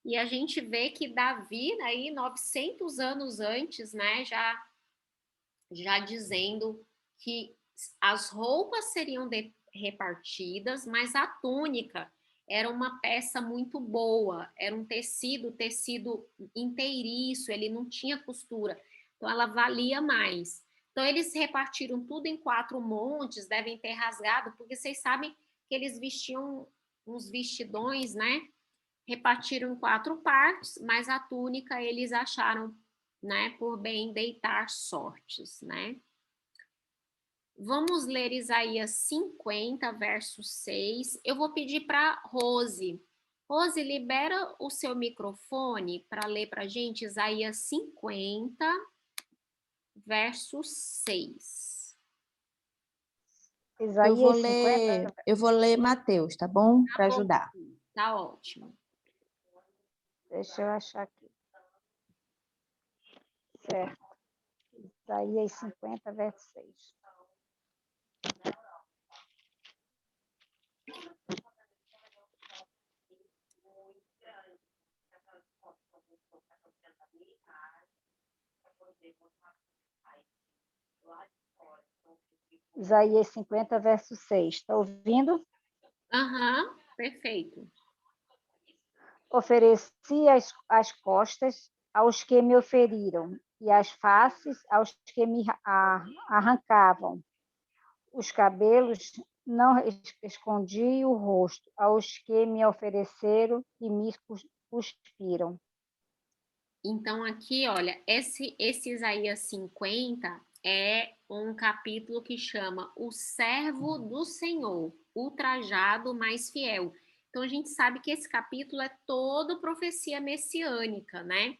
E a gente vê que Davi, aí 900 anos antes, né, já dizendo que as roupas seriam repartidas, mas a túnica era uma peça muito boa, era um tecido inteiriço, ele não tinha costura, então ela valia mais. Então eles repartiram tudo em 4 montes, devem ter rasgado, porque vocês sabem que eles vestiam uns vestidões, né? Repartiram em 4 partes, mas a túnica eles acharam, né, por bem deitar sortes, né? Vamos ler Isaías 50, verso 6. Eu vou pedir para Rose. Rose, libera o seu microfone para ler para a gente Isaías 50, verso 6. Isaías 50. Eu vou ler Mateus, tá bom? Para Bom, ajudar. tá ótimo. Deixa eu achar aqui. Certo. Isaías 50, verso 6. Isaías 50, verso 6. Está ouvindo? Aham, perfeito. Ofereci as costas aos que me oferiram, e as faces aos que me arrancavam. Os cabelos não escondi o rosto aos que me ofereceram e me cuspiram. Então, aqui, olha, esse Isaías 50 é um capítulo que chama O Servo do Senhor, ultrajado, mas fiel. Então, a gente sabe que esse capítulo é todo profecia messiânica, né?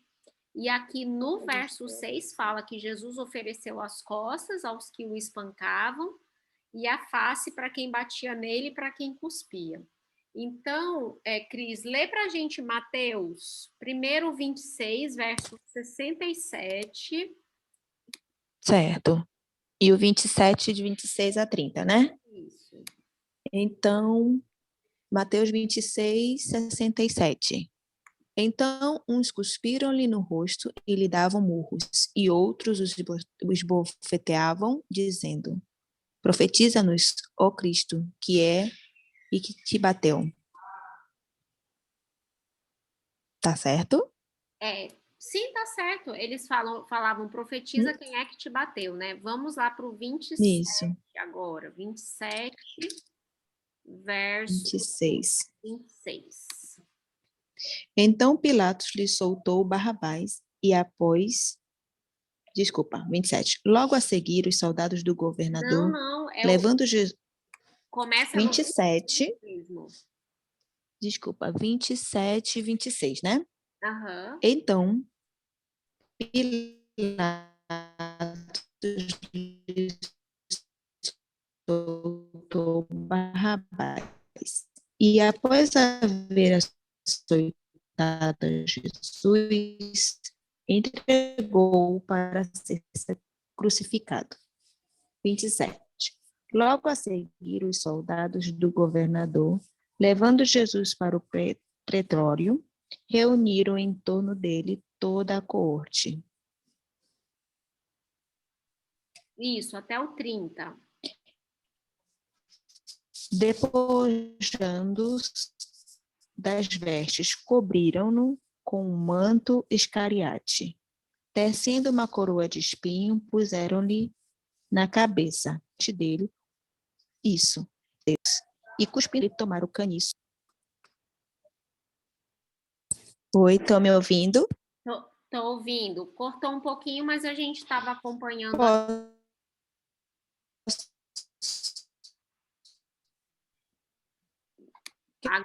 E aqui no verso 6 fala que Jesus ofereceu as costas aos que o espancavam e a face para quem batia nele e para quem cuspia. Então, Cris, lê para a gente Mateus, primeiro 26, verso 67. Certo. E o 27, de 26 a 30, né? Isso. Então, Mateus 26, 67. Então, uns cuspiram-lhe no rosto e lhe davam murros, e outros os bofeteavam, dizendo: Profetiza-nos, ó Cristo, que é e que te bateu. Tá certo? Sim, tá certo. Eles falavam, profetiza quem é que te bateu, né? Vamos lá para o 27 Isso, agora. 27, verso 26. 26. Então Pilatos lhe soltou Barrabás e após... Desculpa, 27. Logo a seguir, os soldados do governador, Não, levando Jesus... começa no 27, mesmo. desculpa, 27 e 26, né? Aham. Então, Pilatos lhe soltou Barrabás. E após haver açoitado Jesus, entregou para ser crucificado. 27. Logo a seguir, os soldados do governador, levando Jesus para o pretório, reuniram em torno dele toda a coorte. Isso, até o 30. Despojando-os das vestes, cobriram-no com um manto escariate. Tecendo uma coroa de espinho, puseram-lhe na cabeça dele. Isso, Deus. E cuspiram e tomaram o caniço. Oi, estão me ouvindo? Tô ouvindo. Cortou um pouquinho, mas a gente estava acompanhando.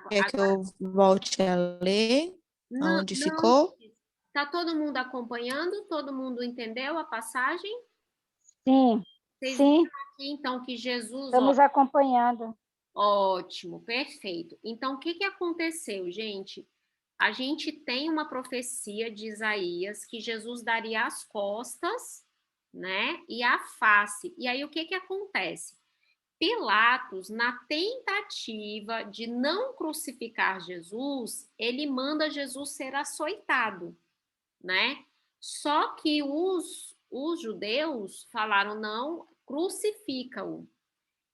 Quer que eu volte a ler? Onde ficou? Está todo mundo acompanhando? Todo mundo entendeu a passagem? Sim, Vocês sim, viram aqui, então, que Jesus... estamos acompanhando. Ótimo, perfeito. Então, o que aconteceu, gente? A gente tem uma profecia de Isaías que Jesus daria as costas, né, e a face. E aí, o que acontece? Pilatos, na tentativa de não crucificar Jesus, ele manda Jesus ser açoitado, né? Só que os judeus falaram, não, crucifica-o.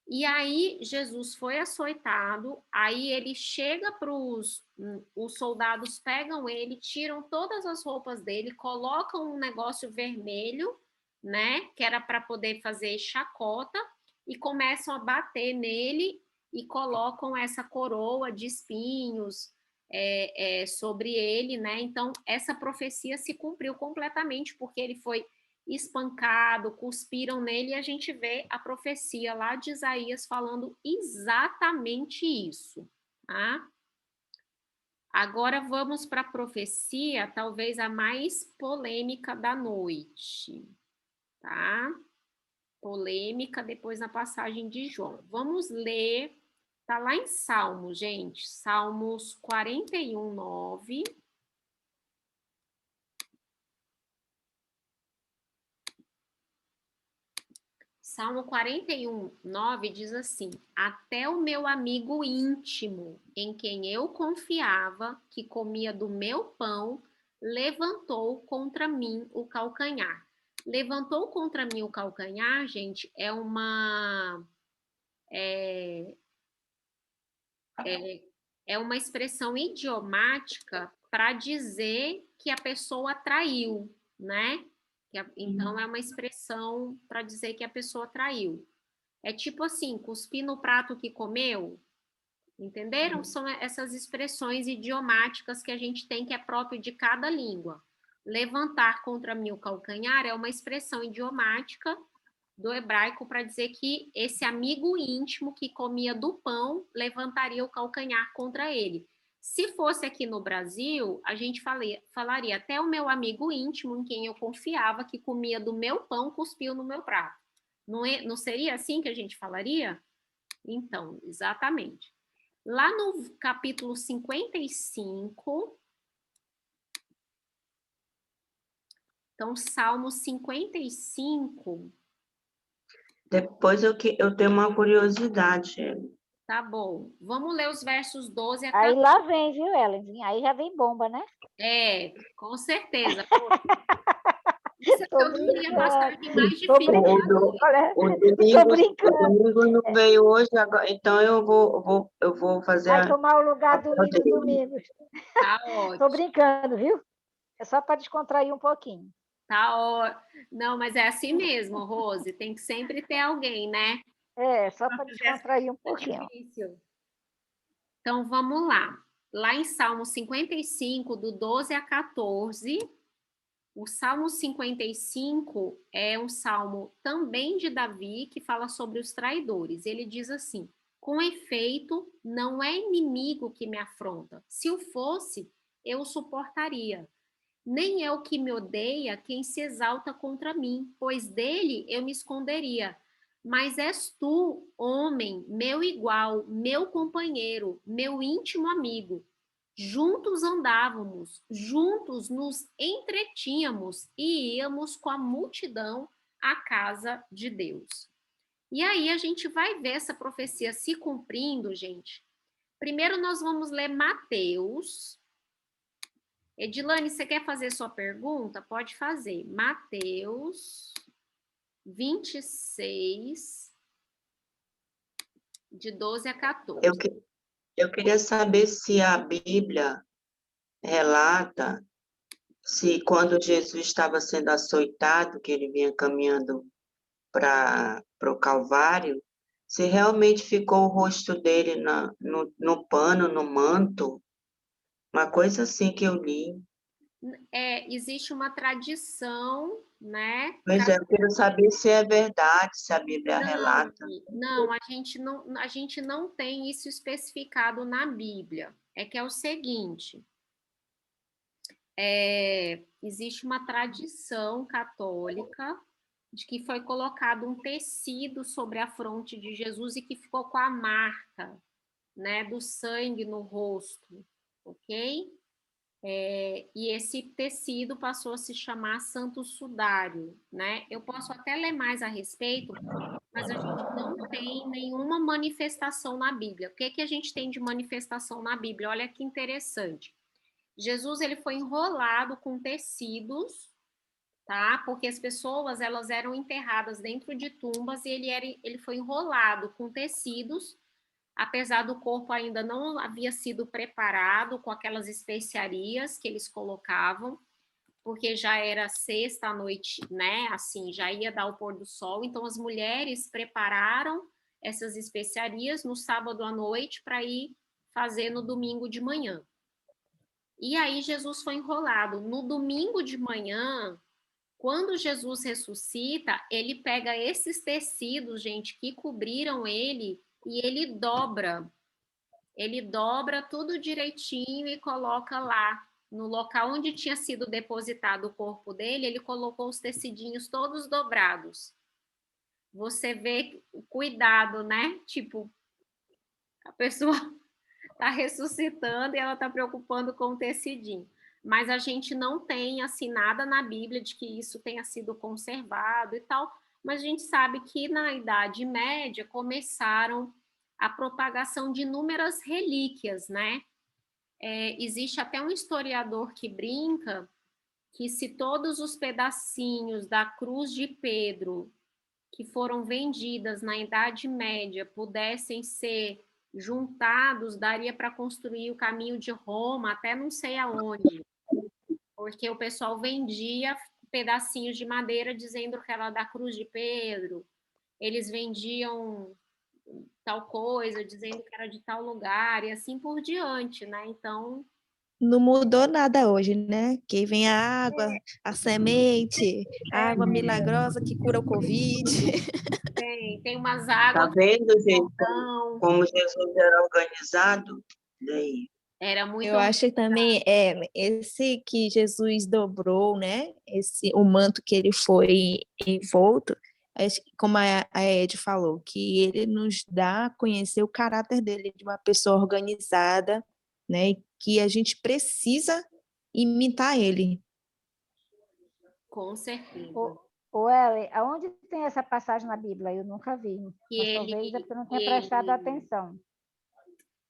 E aí Jesus foi açoitado, aí ele chega para os soldados, pegam ele, tiram todas as roupas dele, colocam um negócio vermelho, né, que era para poder fazer chacota, e começam a bater nele e colocam essa coroa de espinhos sobre ele, né? Então essa profecia se cumpriu completamente, porque ele foi espancado, cuspiram nele, e a gente vê a profecia lá de Isaías falando exatamente isso, tá? Agora vamos para a profecia, talvez a mais polêmica da noite, tá? Polêmica depois na passagem de João. Vamos ler, tá lá em Salmos, gente, Salmos 41, 9. Salmo 41, 9 diz assim: até o meu amigo íntimo, em quem eu confiava, que comia do meu pão, levantou contra mim o calcanhar. Levantou contra mim o calcanhar, gente, é uma expressão idiomática para dizer que a pessoa traiu, né? Então, é uma expressão para dizer que a pessoa traiu. É tipo assim, cuspir no prato que comeu, entenderam? São essas expressões idiomáticas que a gente tem que é próprio de cada língua. Levantar contra mim o calcanhar é uma expressão idiomática do hebraico para dizer que esse amigo íntimo que comia do pão levantaria o calcanhar contra ele. Se fosse aqui no Brasil, a gente falaria até o meu amigo íntimo, em quem eu confiava, que comia do meu pão, cuspiu no meu prato. Não seria assim que a gente falaria? Então, exatamente. Lá no capítulo 55, então, Salmo 55. Depois eu tenho uma curiosidade. Tá bom. Vamos ler os versos 12 a 14. Aí lá vem, viu, Ellen? Aí já vem bomba, né? Com certeza. Eu não ia passar aqui mais Tô difícil. brincando. O domingo não veio hoje, agora, então eu vou fazer Vai tomar o lugar do domingo. Tá Tô ótimo. brincando, viu? É só para descontrair um pouquinho. Tá ótimo. Não, mas é assim mesmo, Rose. Tem que sempre ter alguém, né? Só para descontrair um pouquinho. Difícil. Então, vamos lá. Lá em Salmo 55, do 12 a 14, o Salmo 55 é um salmo também de Davi, que fala sobre os traidores. Ele diz assim: com efeito, não é inimigo que me afronta. Se o fosse, eu o suportaria. Nem é o que me odeia quem se exalta contra mim, pois dele eu me esconderia. Mas és tu, homem, meu igual, meu companheiro, meu íntimo amigo. Juntos andávamos, juntos nos entretínhamos e íamos com a multidão à casa de Deus. E aí a gente vai ver essa profecia se cumprindo, gente. Primeiro nós vamos ler Mateus. Edilane, você quer fazer sua pergunta? Pode fazer. Mateus 26, de 12 a 14. Eu queria saber se a Bíblia relata se quando Jesus estava sendo açoitado, que ele vinha caminhando para o Calvário, se realmente ficou o rosto dele no pano, no manto, uma coisa assim que eu li. Existe uma tradição, né? Pois é, eu quero saber se é verdade, se a Bíblia Não, relata. não, a gente não tem isso especificado na Bíblia. É que é o seguinte, existe uma tradição católica de que foi colocado um tecido sobre a fronte de Jesus e que ficou com a marca, né, do sangue no rosto, ok? E esse tecido passou a se chamar Santo Sudário, né? Eu posso até ler mais a respeito, mas a gente não tem nenhuma manifestação na Bíblia. O que que a gente tem de manifestação na Bíblia? Olha que interessante. Jesus, ele foi enrolado com tecidos, tá? Porque as pessoas, elas eram enterradas dentro de tumbas e ele foi enrolado com tecidos, apesar do corpo ainda não havia sido preparado com aquelas especiarias que eles colocavam, porque já era sexta à noite, né? Assim, já ia dar o pôr do sol. Então, as mulheres prepararam essas especiarias no sábado à noite para ir fazer no domingo de manhã. E aí, Jesus foi enrolado. No domingo de manhã, quando Jesus ressuscita, ele pega esses tecidos, gente, que cobriram ele, e ele dobra. Ele dobra tudo direitinho e coloca lá no local onde tinha sido depositado o corpo dele, ele colocou os tecidinhos todos dobrados. Você vê o cuidado, né? Tipo, a pessoa está ressuscitando e ela está preocupando com o tecidinho. Mas a gente não tem assim nada na Bíblia de que isso tenha sido conservado e tal, mas a gente sabe que na Idade Média começaram a propagação de inúmeras relíquias, né? Existe até um historiador que brinca que se todos os pedacinhos da cruz de Pedro que foram vendidas na Idade Média pudessem ser juntados, daria para construir o caminho de Roma até não sei aonde, porque o pessoal vendia pedacinhos de madeira dizendo que era da cruz de Pedro, eles vendiam tal coisa dizendo que era de tal lugar e assim por diante, né? Então Não mudou nada hoje, né? Que vem a água, a semente, a água milagrosa que cura o Covid. tem umas Tá águas vendo, gente, então como Jesus era organizado? Daí. era muito Eu acho que também esse que Jesus dobrou, né? O manto que ele foi envolto, como a Ed falou, que ele nos dá a conhecer o caráter dele de uma pessoa organizada, né? E que a gente precisa imitar ele. com certeza. Ô, Ellen, aonde tem essa passagem na Bíblia? Eu nunca vi. Que Mas ele, talvez é porque eu não que tenha prestado ele, atenção.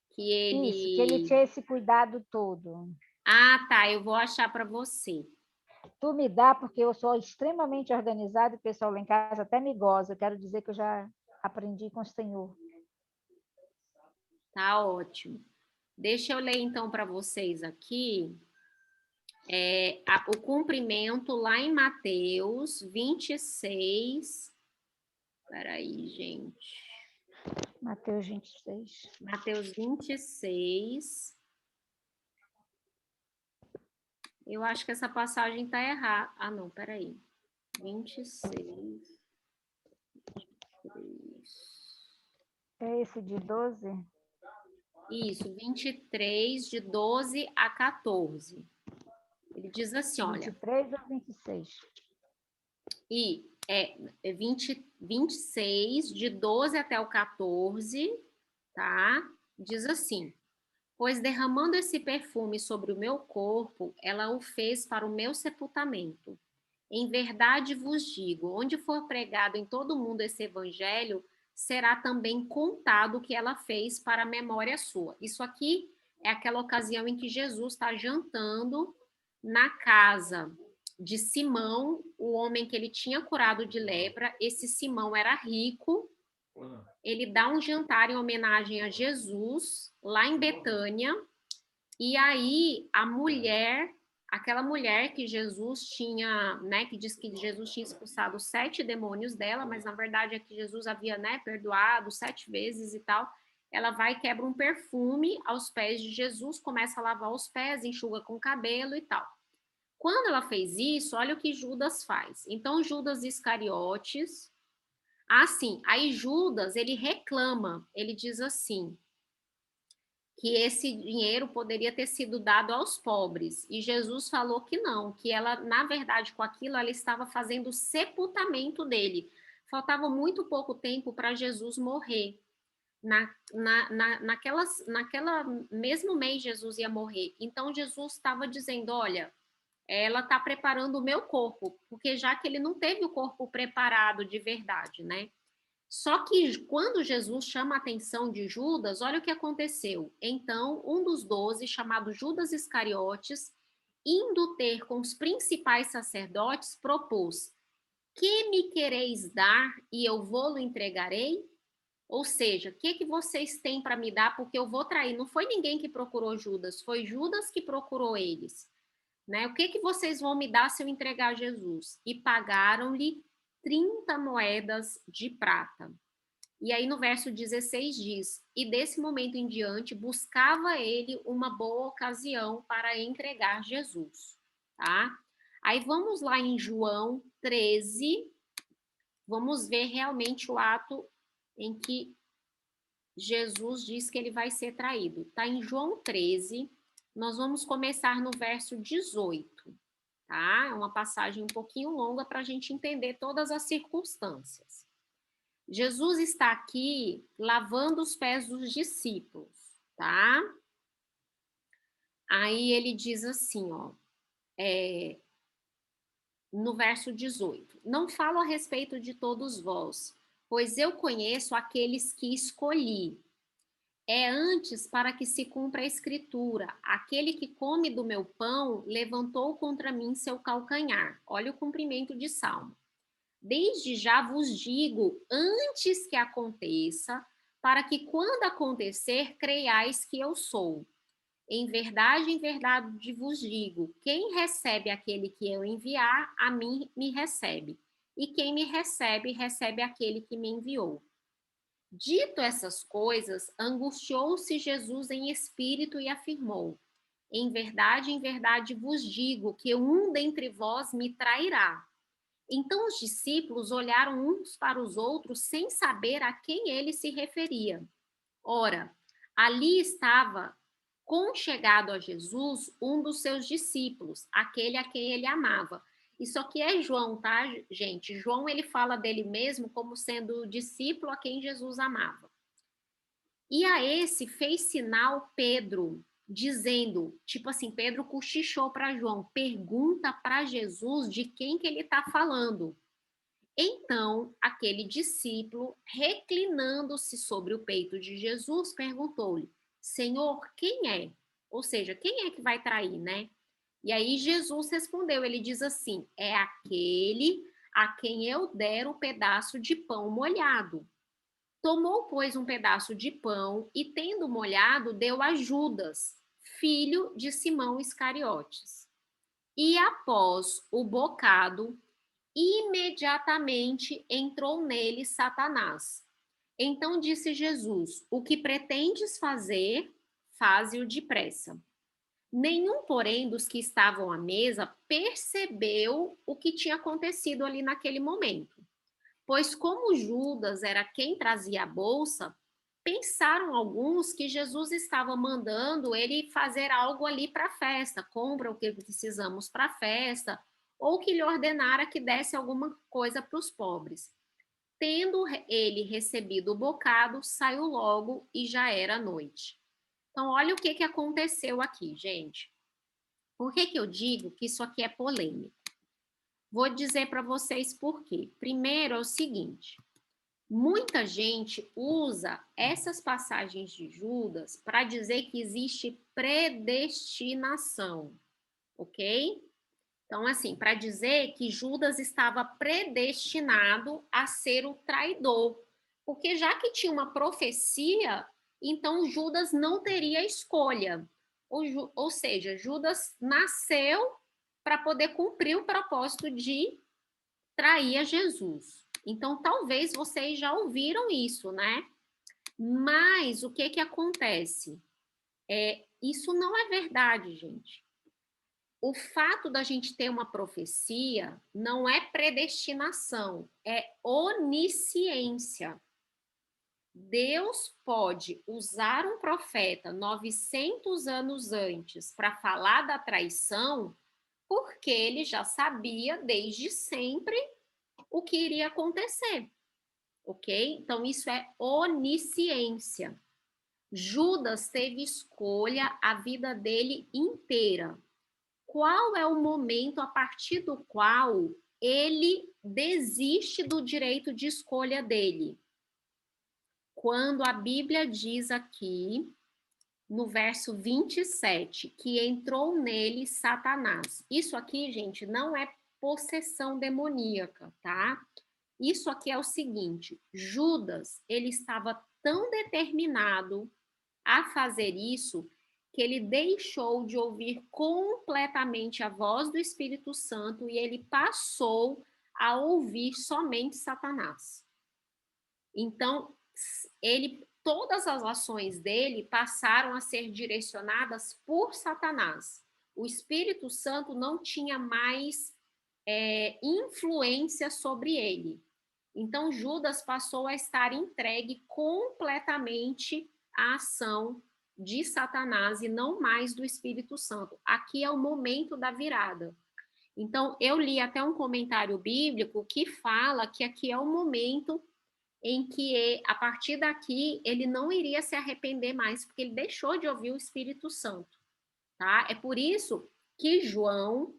que Isso, que ele ele. tinha esse cuidado todo. Ah, tá. Eu vou achar para você. Tu me dá, porque eu sou extremamente organizada e o pessoal lá em casa até me goza. Eu quero dizer que eu já aprendi com o Senhor. Tá ótimo. Deixa eu ler então para vocês aqui o cumprimento lá em Mateus 26. Peraí, gente. Mateus 26. Mateus 26. Eu acho que essa passagem está errada. Ah, não, peraí. 26. É esse de 12? Isso, 23, de 12 a 14. Ele diz assim, olha, 23 ou 26? e 26, de 12 até o 14, tá? Diz assim, pois derramando esse perfume sobre o meu corpo, ela o fez para o meu sepultamento. Em verdade vos digo, onde for pregado em todo o mundo esse evangelho, será também contado o que ela fez para a memória sua. Isso aqui é aquela ocasião em que Jesus está jantando na casa de Simão, o homem que ele tinha curado de lepra. Esse Simão era rico. Ele dá um jantar em homenagem a Jesus, lá em Betânia. E aí, a mulher, aquela mulher que Jesus tinha, né, que diz que Jesus tinha expulsado 7 demônios dela, mas na verdade é que Jesus havia, né, perdoado 7 vezes e tal. Ela vai e quebra um perfume aos pés de Jesus, começa a lavar os pés, enxuga com o cabelo e tal. Quando ela fez isso, olha o que Judas faz. Então, Judas Iscariotes, aí Judas, ele reclama, ele diz assim, que esse dinheiro poderia ter sido dado aos pobres. E Jesus falou que não, que ela, na verdade, com aquilo, ela estava fazendo o sepultamento dele. Faltava muito pouco tempo para Jesus morrer. Naquela mesmo mês, Jesus ia morrer. Então, Jesus estava dizendo, olha, ela está preparando o meu corpo, porque já que ele não teve o corpo preparado de verdade, né? Só que quando Jesus chama a atenção de Judas, olha o que aconteceu. Então, um dos 12, chamado Judas Iscariotes, indo ter com os principais sacerdotes, propôs: que me quereis dar e eu vou-lo entregarei? Ou seja, o que vocês têm para me dar porque eu vou trair? Não foi ninguém que procurou Judas, foi Judas que procurou eles. Né? O que vocês vão me dar se eu entregar Jesus? E pagaram-lhe 30 moedas de prata. E aí no verso 16 diz, e desse momento em diante buscava ele uma boa ocasião para entregar Jesus, tá? Aí vamos lá em João 13, vamos ver realmente o ato em que Jesus diz que ele vai ser traído. Tá em João 13, nós vamos começar no verso 18, tá? É uma passagem um pouquinho longa para a gente entender todas as circunstâncias. Jesus está aqui lavando os pés dos discípulos, tá? Aí ele diz assim, ó, no verso 18: não falo a respeito de todos vós, pois eu conheço aqueles que escolhi. É antes para que se cumpra a escritura: aquele que come do meu pão levantou contra mim seu calcanhar. Olha o cumprimento de Salmo. Desde já vos digo, antes que aconteça, para que quando acontecer, creiais que eu sou. Em verdade vos digo, quem recebe aquele que eu enviar, a mim me recebe. E quem me recebe, recebe aquele que me enviou. Dito essas coisas, angustiou-se Jesus em espírito e afirmou: em verdade vos digo que um dentre vós me trairá. Então os discípulos olharam uns para os outros sem saber a quem ele se referia. Ora, ali estava conchegado a Jesus um dos seus discípulos, aquele a quem ele amava. Isso aqui é João, tá, gente? João, ele fala dele mesmo como sendo o discípulo a quem Jesus amava. E a esse fez sinal Pedro, dizendo, tipo assim, Pedro cochichou para João, pergunta para Jesus de quem que ele está falando. Então, aquele discípulo, reclinando-se sobre o peito de Jesus, perguntou-lhe: Senhor, quem é? Ou seja, quem é que vai trair, né? E aí Jesus respondeu, ele diz assim: é aquele a quem eu der o pedaço de pão molhado. Tomou, pois, um pedaço de pão e, tendo molhado, deu a Judas, filho de Simão Iscariotes. E após o bocado, imediatamente entrou nele Satanás. Então disse Jesus: o que pretendes fazer, faze-o depressa. Nenhum, porém, dos que estavam à mesa percebeu o que tinha acontecido ali naquele momento. Pois, como Judas era quem trazia a bolsa, pensaram alguns que Jesus estava mandando ele fazer algo ali para a festa, compra o que precisamos para a festa, ou que lhe ordenara que desse alguma coisa para os pobres. Tendo ele recebido o bocado, saiu logo e já era noite. Então, olha o que aconteceu aqui, gente. Por que eu digo que isso aqui é polêmico? Vou dizer para vocês por quê. Primeiro é o seguinte: muita gente usa essas passagens de Judas para dizer que existe predestinação, ok? Então, assim, para dizer que Judas estava predestinado a ser o traidor, porque já que tinha uma profecia, então Judas não teria escolha. Ou seja, Judas nasceu para poder cumprir o propósito de trair a Jesus. Então, talvez vocês já ouviram isso, né? Mas o que que acontece? Isso não é verdade, gente. O fato da gente ter uma profecia não é predestinação, é onisciência. Deus pode usar um profeta 900 anos antes para falar da traição, porque ele já sabia desde sempre o que iria acontecer, ok? Então, isso é onisciência. Judas teve escolha a vida dele inteira. Qual é o momento a partir do qual ele desiste do direito de escolha dele? Quando a Bíblia diz aqui, no verso 27, que entrou nele Satanás. Isso aqui, gente, não é possessão demoníaca, tá? Isso aqui é o seguinte: Judas, ele estava tão determinado a fazer isso que ele deixou de ouvir completamente a voz do Espírito Santo e ele passou a ouvir somente Satanás. Então, todas as ações dele passaram a ser direcionadas por Satanás. O Espírito Santo não tinha mais influência sobre ele. Então, Judas passou a estar entregue completamente à ação de Satanás e não mais do Espírito Santo. Aqui é o momento da virada. Então, eu li até um comentário bíblico que fala que aqui é o momento em que, a partir daqui, ele não iria se arrepender mais, porque ele deixou de ouvir o Espírito Santo, tá? É por isso que João,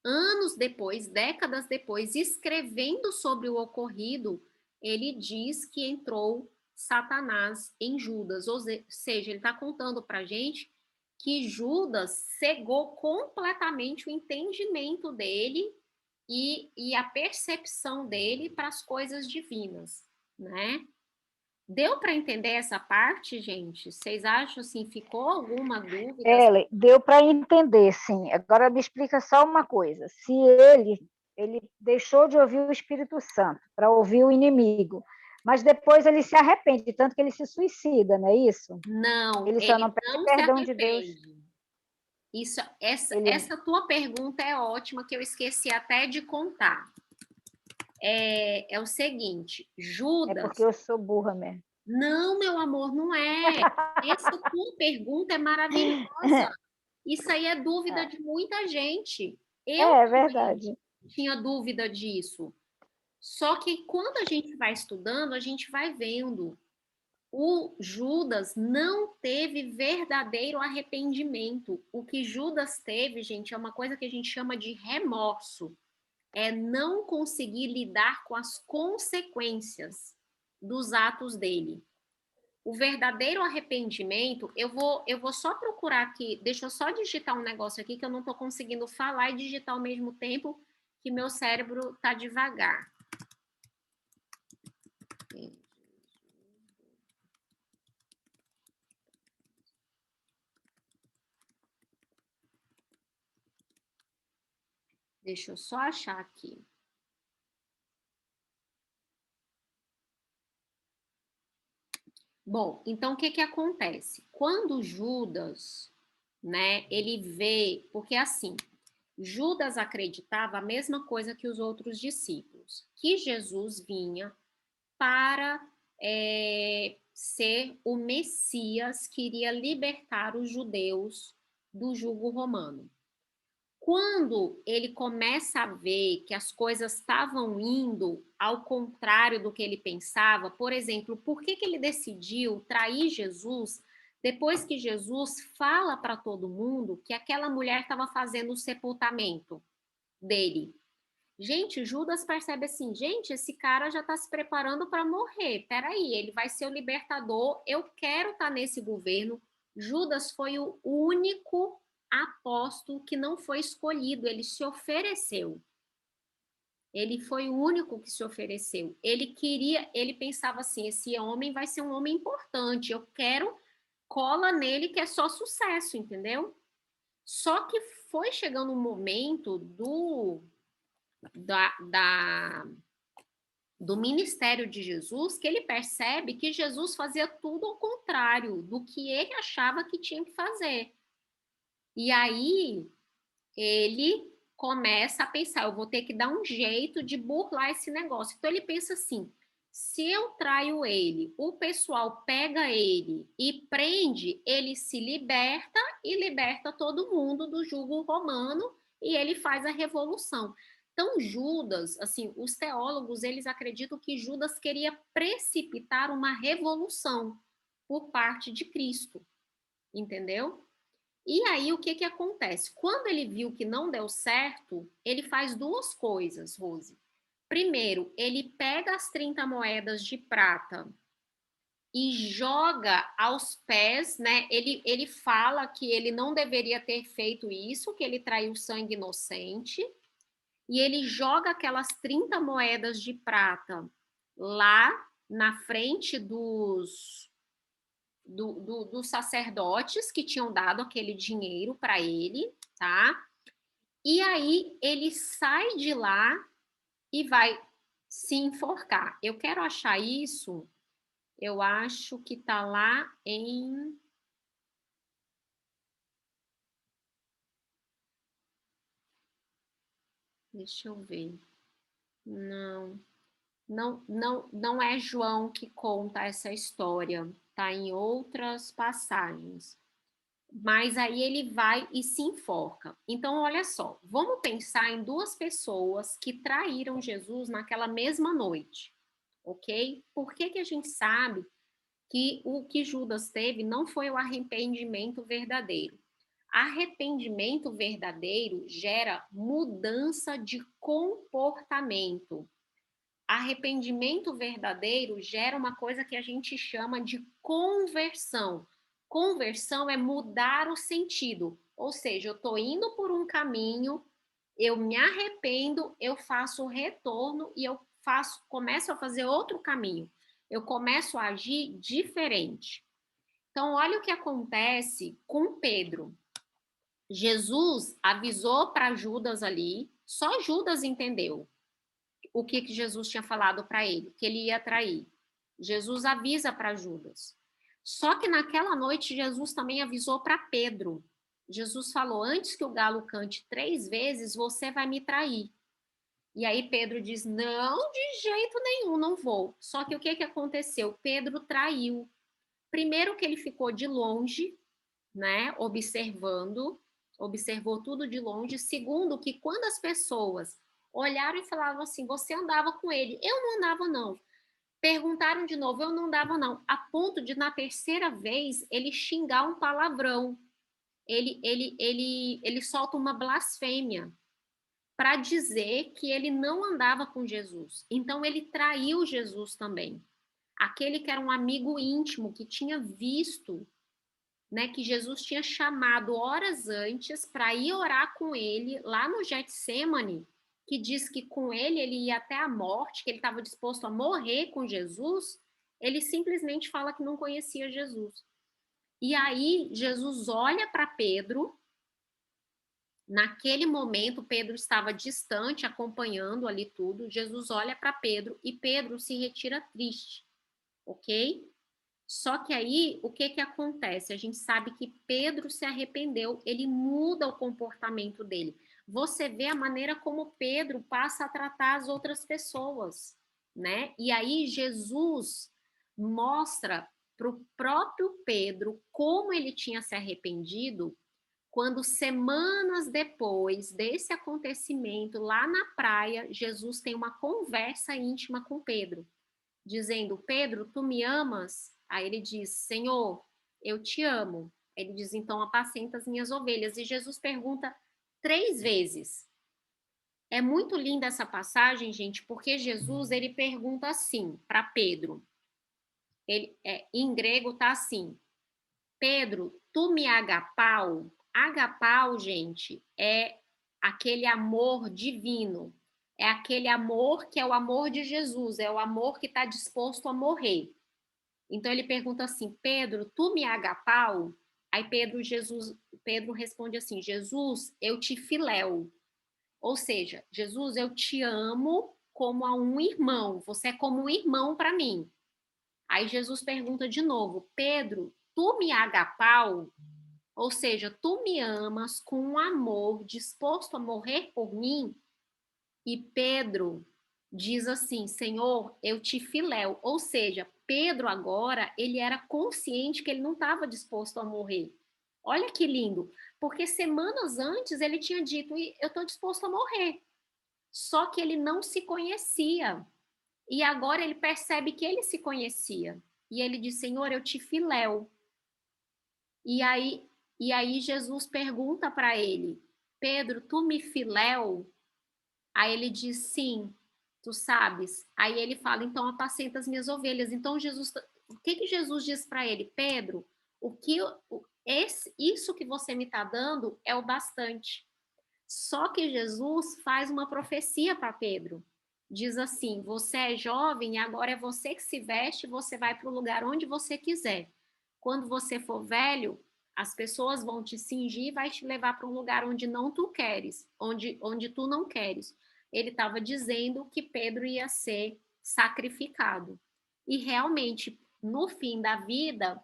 anos depois, décadas depois, escrevendo sobre o ocorrido, ele diz que entrou Satanás em Judas, ou seja, ele está contando para a gente que Judas cegou completamente o entendimento dele e a percepção dele para as coisas divinas, né? Deu para entender essa parte, gente? Vocês acham assim, ficou alguma dúvida? Ellen, deu para entender, sim. Agora me explica só uma coisa. Se ele deixou de ouvir o Espírito Santo para ouvir o inimigo, mas depois ele se arrepende, tanto que ele se suicida, não é isso? Não, Ele só ele não pede não se perdão de Deus. arrepende. Ele... Essa tua pergunta é ótima, que eu esqueci até de contar. É o seguinte, Judas... É porque eu sou burra mesmo. Não, meu amor, não é. Essa tua pergunta é maravilhosa. Isso aí é dúvida de muita gente. Eu É verdade. tinha dúvida disso. Só que quando a gente vai estudando, a gente vai vendo. O Judas não teve verdadeiro arrependimento. O que Judas teve, gente, é uma coisa que a gente chama de remorso. É não conseguir lidar com as consequências dos atos dele. O verdadeiro arrependimento, eu vou só procurar aqui, deixa eu só digitar um negócio aqui que eu não estou conseguindo falar e digitar ao mesmo tempo que meu cérebro está devagar. Deixa eu só achar aqui. Bom, então o que que acontece? Quando Judas, né, ele vê, porque assim, Judas acreditava a mesma coisa que os outros discípulos, que Jesus vinha para ser o Messias que iria libertar os judeus do jugo romano. Quando ele começa a ver que as coisas estavam indo ao contrário do que ele pensava, por exemplo, por que ele decidiu trair Jesus depois que Jesus fala para todo mundo que aquela mulher estava fazendo o sepultamento dele? Gente, Judas percebe assim, gente, esse cara já está se preparando para morrer. Peraí, ele vai ser o libertador, eu quero estar nesse governo. Judas foi o único apóstolo que não foi escolhido, ele se ofereceu. Ele foi o único que se ofereceu. Ele pensava assim, esse homem vai ser um homem importante, eu quero cola nele que é só sucesso, entendeu? Só que foi chegando um momento do ministério de Jesus que ele percebe que Jesus fazia tudo ao contrário do que ele achava que tinha que fazer. E aí ele começa a pensar, eu vou ter que dar um jeito de burlar esse negócio. Então ele pensa assim, se eu traio ele, o pessoal pega ele e prende, ele se liberta e liberta todo mundo do jugo romano e ele faz a revolução. Então Judas, assim, os teólogos, eles acreditam que Judas queria precipitar uma revolução por parte de Cristo, entendeu? E aí, o que acontece? Quando ele viu que não deu certo, ele faz duas coisas, Rose. Primeiro, ele pega as 30 moedas de prata e joga aos pés, né? Ele fala que ele não deveria ter feito isso, que ele traiu sangue inocente, e ele joga aquelas 30 moedas de prata lá na frente dos sacerdotes que tinham dado aquele dinheiro para ele, tá? E aí ele sai de lá e vai se enforcar. Eu quero achar isso, eu acho que tá lá em... Deixa eu ver. Não é João que conta essa história, tá em outras passagens. Mas aí ele vai e se enforca. Então, olha só, vamos pensar em duas pessoas que traíram Jesus naquela mesma noite, ok? Por que a gente sabe que o que Judas teve não foi o arrependimento verdadeiro? Arrependimento verdadeiro gera mudança de comportamento. Arrependimento verdadeiro gera uma coisa que a gente chama de conversão. Conversão é mudar o sentido, ou seja, eu estou indo por um caminho, eu me arrependo, eu faço o retorno e começo a fazer outro caminho. Eu começo a agir diferente. Então, olha o que acontece com Pedro. Jesus avisou para Judas ali, só Judas entendeu o que Jesus tinha falado para ele, que ele ia trair. Jesus avisa para Judas. Só que naquela noite, Jesus também avisou para Pedro. Jesus falou, antes que o galo cante 3 vezes, você vai me trair. E aí Pedro diz, não, de jeito nenhum, não vou. Só que o que aconteceu? Pedro traiu. Primeiro que ele ficou de longe, né, observou tudo de longe. Segundo, que quando as pessoas olharam e falavam assim, você andava com ele. Eu não andava, não. Perguntaram de novo, eu não andava, não. A ponto de, na terceira vez, ele xingar um palavrão. Ele solta uma blasfêmia para dizer que ele não andava com Jesus. Então, ele traiu Jesus também. Aquele que era um amigo íntimo, que tinha visto, né, que Jesus tinha chamado horas antes para ir orar com ele lá no Getsêmani, que diz que com ele ia até a morte, que ele estava disposto a morrer com Jesus, ele simplesmente fala que não conhecia Jesus. E aí Jesus olha para Pedro. Naquele momento, Pedro estava distante, acompanhando ali tudo. Jesus olha para Pedro e Pedro se retira triste, ok? Só que aí, o que acontece? A gente sabe que Pedro se arrependeu, ele muda o comportamento dele. Você vê a maneira como Pedro passa a tratar as outras pessoas, né? E aí Jesus mostra para o próprio Pedro como ele tinha se arrependido, quando semanas depois desse acontecimento, lá na praia, Jesus tem uma conversa íntima com Pedro, dizendo, Pedro, tu me amas? Aí ele diz, Senhor, eu te amo. Ele diz, então apacenta as minhas ovelhas. E Jesus pergunta 3 vezes. É muito linda essa passagem, gente, porque Jesus, ele pergunta assim para Pedro. Em grego tá assim, Pedro, tu me agapau? Agapau, gente, é aquele amor divino. É aquele amor que é o amor de Jesus, é o amor que está disposto a morrer. Então ele pergunta assim: Pedro, tu me agapau? Aí Pedro responde assim: Jesus, eu te filéu. Ou seja, Jesus, eu te amo como a um irmão. Você é como um irmão para mim. Aí Jesus pergunta de novo: Pedro, tu me agapau? Ou seja, tu me amas com um amor disposto a morrer por mim? E Pedro diz assim: Senhor, eu te filéu. Ou seja, Pedro agora, ele era consciente que ele não estava disposto a morrer. Olha que lindo, porque semanas antes ele tinha dito: eu estou disposto a morrer. Só que ele não se conhecia. E agora ele percebe que ele se conhecia. E ele diz: Senhor, eu te filéu. E aí, Jesus pergunta para ele: Pedro, tu me filéu? Aí ele diz: sim, tu sabes. Aí ele fala: então apacenta as minhas ovelhas. Então o que Jesus diz para ele? Pedro, isso que você me está dando é o bastante. Só que Jesus faz uma profecia para Pedro. Diz assim: você é jovem e agora é você que se veste, você vai para o lugar onde você quiser. Quando você for velho, as pessoas vão te cingir e vai te levar para um lugar onde não tu queres, onde tu não queres. Ele estava dizendo que Pedro ia ser sacrificado. E realmente, no fim da vida,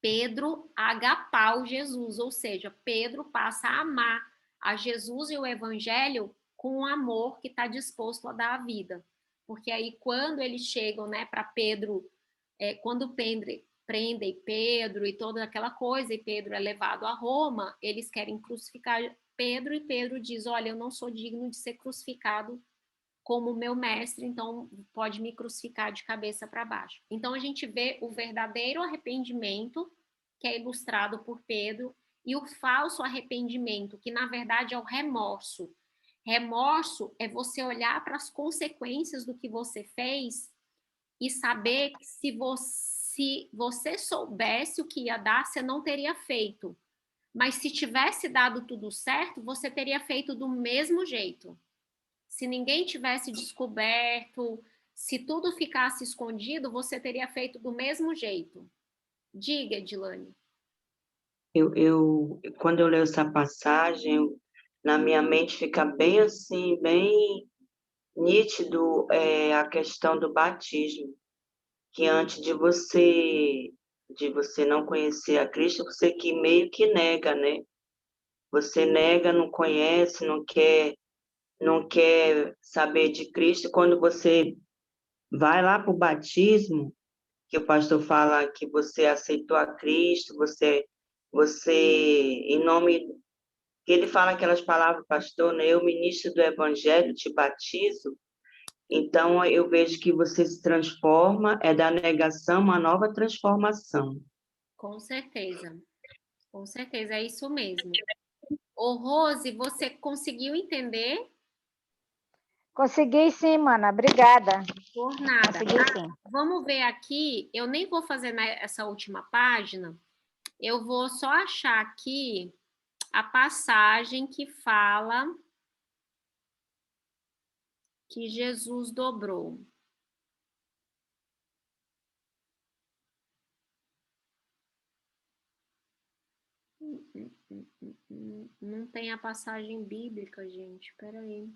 Pedro agapau Jesus, ou seja, Pedro passa a amar a Jesus e o Evangelho com um amor que está disposto a dar a vida. Porque aí, quando eles chegam, né, para Pedro, quando prendem Pedro e toda aquela coisa, e Pedro é levado a Roma, eles querem crucificar Pedro, e Pedro diz: olha, eu não sou digno de ser crucificado como meu mestre, então pode me crucificar de cabeça para baixo. Então a gente vê o verdadeiro arrependimento, que é ilustrado por Pedro, e o falso arrependimento, que na verdade é o remorso. Remorso é você olhar para as consequências do que você fez e saber que se você soubesse o que ia dar, você não teria feito. Mas se tivesse dado tudo certo, você teria feito do mesmo jeito. Se ninguém tivesse descoberto, se tudo ficasse escondido, você teria feito do mesmo jeito. Diga, Edilane. Quando eu leio essa passagem, na minha mente fica bem assim, bem nítido a questão do batismo, que antes de você não conhecer a Cristo, você que meio que nega, né? Você nega, não conhece, não quer saber de Cristo. Quando você vai lá para o batismo, que o pastor fala que você aceitou a Cristo, em nome, que ele fala aquelas palavras, pastor, né? Eu, ministro do Evangelho, te batizo. Então, eu vejo que você se transforma, é da negação uma nova transformação. Com certeza, é isso mesmo. Ô, Rose, você conseguiu entender? Consegui sim, mana. Obrigada. Por nada. Consegui sim. Vamos ver aqui. Eu nem vou fazer essa última página. Eu vou só achar aqui a passagem que fala que Jesus dobrou. Não tem a passagem bíblica, gente. Espera aí.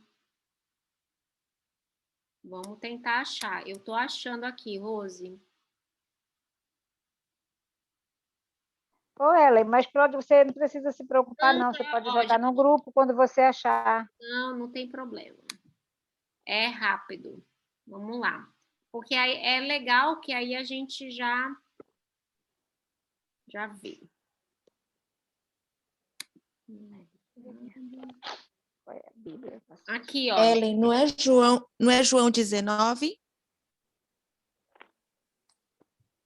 Vamos tentar achar. Eu tô achando aqui, Rose. Ô, Ellen, mas pronto, você não precisa se preocupar, não. Você Tá, pode ó, jogar no grupo quando você achar. não tem problema. É rápido. Vamos lá. Porque aí é legal que aí a gente já vê. Aqui, ó. Ellen, não é João 19?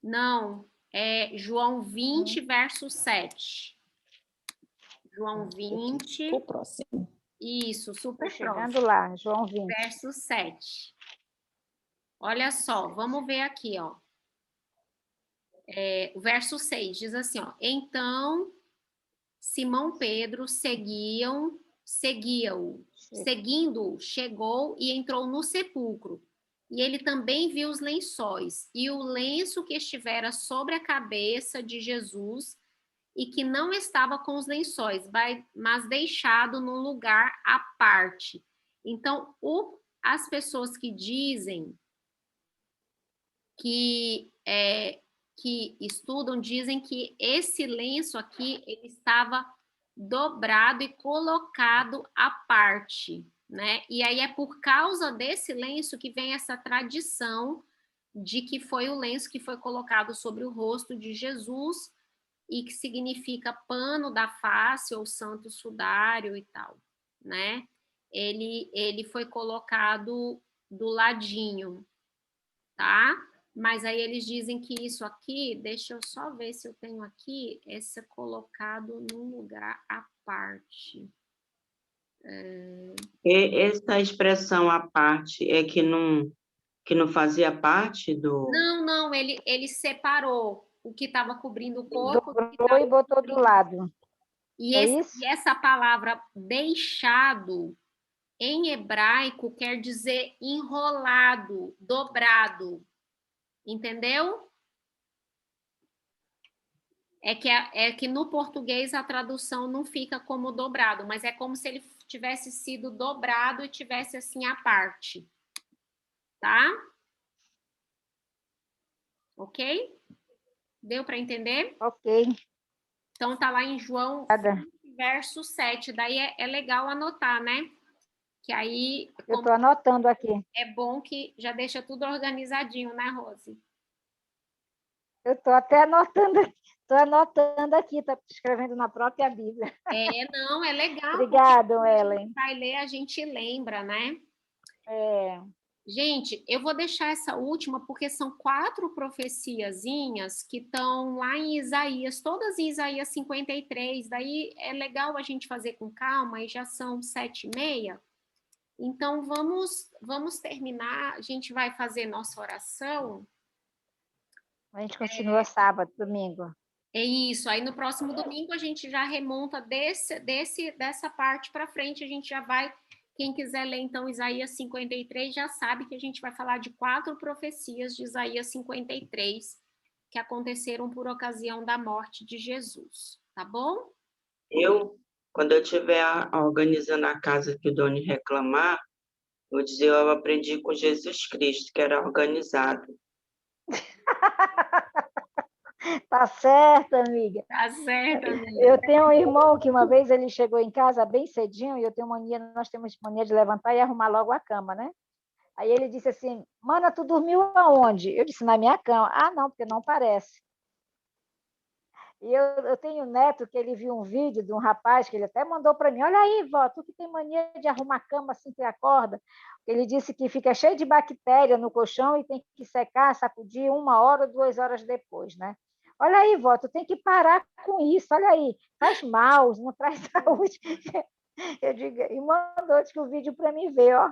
Não, é João 20, verso 7. João 20. O próximo. Isso, super Estou próximo. chegando lá, João 20. Verso 7. Olha só, vamos ver aqui, ó. O verso 6 diz assim, ó. Então Simão Pedro seguindo-o, chegou e entrou no sepulcro. E ele também viu os lençóis, e o lenço que estivera sobre a cabeça de Jesus, e que não estava com os lençóis, mas deixado num lugar à parte. Então, as pessoas que dizem que estudam, dizem que esse lenço aqui ele estava dobrado e colocado à parte, né? E aí é por causa desse lenço que vem essa tradição de que foi o lenço que foi colocado sobre o rosto de Jesus e que significa pano da face ou santo sudário e tal, né? Ele foi colocado do ladinho, tá? Mas aí eles dizem que isso aqui, deixa eu só ver se eu tenho aqui, esse é colocado num lugar à parte. E essa expressão à parte é que não fazia parte do... Não, ele separou o que estava cobrindo o corpo. Dobrou e botou do lado. E, É isso? e essa palavra deixado, em hebraico, quer dizer enrolado, dobrado. Entendeu? É que no português a tradução não fica como dobrado, mas é como se ele tivesse sido dobrado e tivesse assim à parte. Tá? Ok? Deu para entender? Ok. Então tá lá em João, verso 7. Daí é legal anotar, né? Que aí Eu estou anotando aqui. é bom que já deixa tudo organizadinho, né, Rose? Eu estou até anotando aqui. Estou anotando aqui, está escrevendo na própria Bíblia. Não, é legal. Obrigado, Ellen. Vai ler, a gente lembra, né? É. Gente, eu vou deixar essa última porque são 4 profeciazinhas que estão lá em Isaías, todas em Isaías 53. Daí é legal a gente fazer com calma, e já são 7h30. Então vamos terminar, a gente vai fazer nossa oração. A gente continua sábado, domingo. É isso, aí no próximo domingo a gente já remonta dessa parte para frente, a gente já vai, quem quiser ler então Isaías 53 já sabe que a gente vai falar de 4 profecias de Isaías 53 que aconteceram por ocasião da morte de Jesus, tá bom? Quando eu estiver organizando a casa que o Doni reclamar, vou dizer, eu aprendi com Jesus Cristo, que era organizado. Tá certo, amiga. Tá certo, amiga. Eu tenho um irmão que uma vez ele chegou em casa bem cedinho e nós temos mania de levantar e arrumar logo a cama, né? Aí ele disse assim, mana, tu dormiu aonde? Eu disse, na minha cama. Ah, não, porque não parece. E eu tenho um neto que ele viu um vídeo de um rapaz que ele até mandou para mim, olha aí, vó, tu que tem mania de arrumar cama assim que acorda. Ele disse que fica cheio de bactéria no colchão e tem que secar, sacudir 1 hora ou 2 horas depois, né? Olha aí, vó, tu tem que parar com isso, olha aí, faz mal, não traz saúde. Eu digo, e mandou o vídeo para mim ver, ó.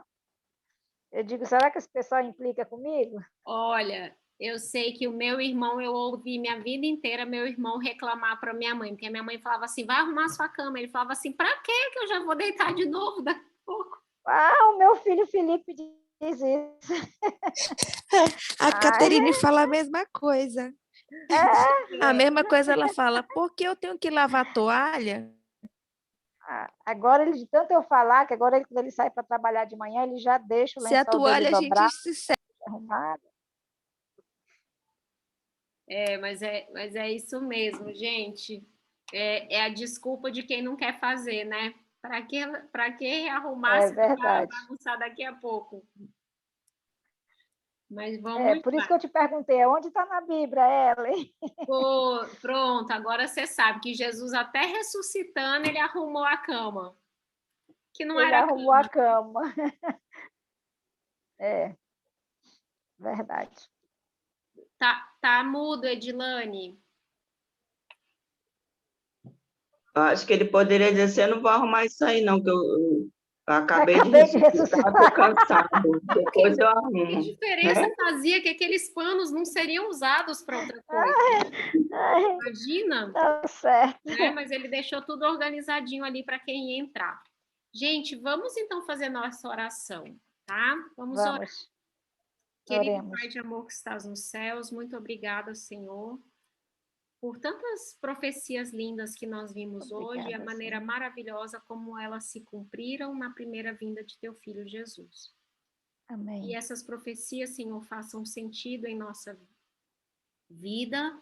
Eu digo, será que esse pessoal implica comigo? Olha, eu sei que o meu irmão, eu ouvi minha vida inteira meu irmão reclamar para minha mãe, porque a minha mãe falava assim, vai arrumar sua cama. Ele falava assim, para quê que eu já vou deitar de novo daqui a pouco? Ah, o meu filho Felipe diz isso. A Caterine fala a mesma coisa. A mesma coisa ela fala, por que eu tenho que lavar a toalha? Agora, de tanto eu falar, que agora quando ele sai para trabalhar de manhã, ele já deixa o Se a lençol toalha dele a gente dobrado, se seca. arrumado. Mas é isso mesmo, gente. É a desculpa de quem não quer fazer, né? Para que arrumar se vai bagunçar daqui a pouco? Mas vamos por lá. isso que eu te perguntei, onde está na Bíblia, Ellen? Pronto, agora você sabe que Jesus, até ressuscitando, ele arrumou a cama. Que não Ele era arrumou a cama. Verdade. Tá mudo, Edilane? Eu acho que ele poderia dizer assim, eu não vou arrumar isso aí, não, que Acabei de Acabei de ressuscitar, estou cansado. Depois eu Que arrumo. diferença Né? fazia que aqueles panos não seriam usados para outra coisa? Ai, Imagina, tá certo. né? Mas ele deixou tudo organizadinho ali para quem ia entrar. Gente, vamos então fazer nossa oração, tá? Vamos orar. Vamos, Querido oremos. Pai de amor que estás nos céus, muito obrigada, Senhor, por tantas profecias lindas que nós vimos hoje e a Obrigada, maneira Senhor. maravilhosa como elas se cumpriram na primeira vinda de teu Filho Jesus. Amém. E essas profecias, Senhor, façam sentido em nossa vida,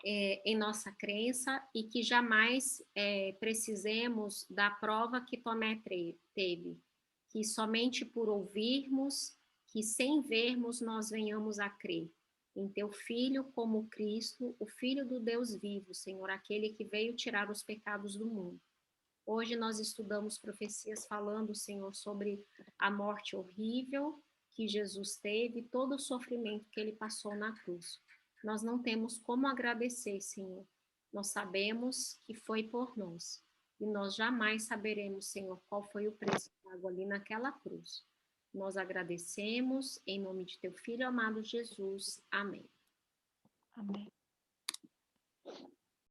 em nossa crença, e que jamais precisemos da prova que Tomé teve, que somente por ouvirmos, que sem vermos nós venhamos a crer em teu Filho como Cristo, o Filho do Deus vivo, Senhor, aquele que veio tirar os pecados do mundo. Hoje nós estudamos profecias falando, Senhor, sobre a morte horrível que Jesus teve, todo o sofrimento que ele passou na cruz. Nós não temos como agradecer, Senhor. Nós sabemos que foi por nós. E nós jamais saberemos, Senhor, qual foi o preço pago ali naquela cruz. Nós agradecemos em nome de teu Filho amado Jesus. Amém. Amém.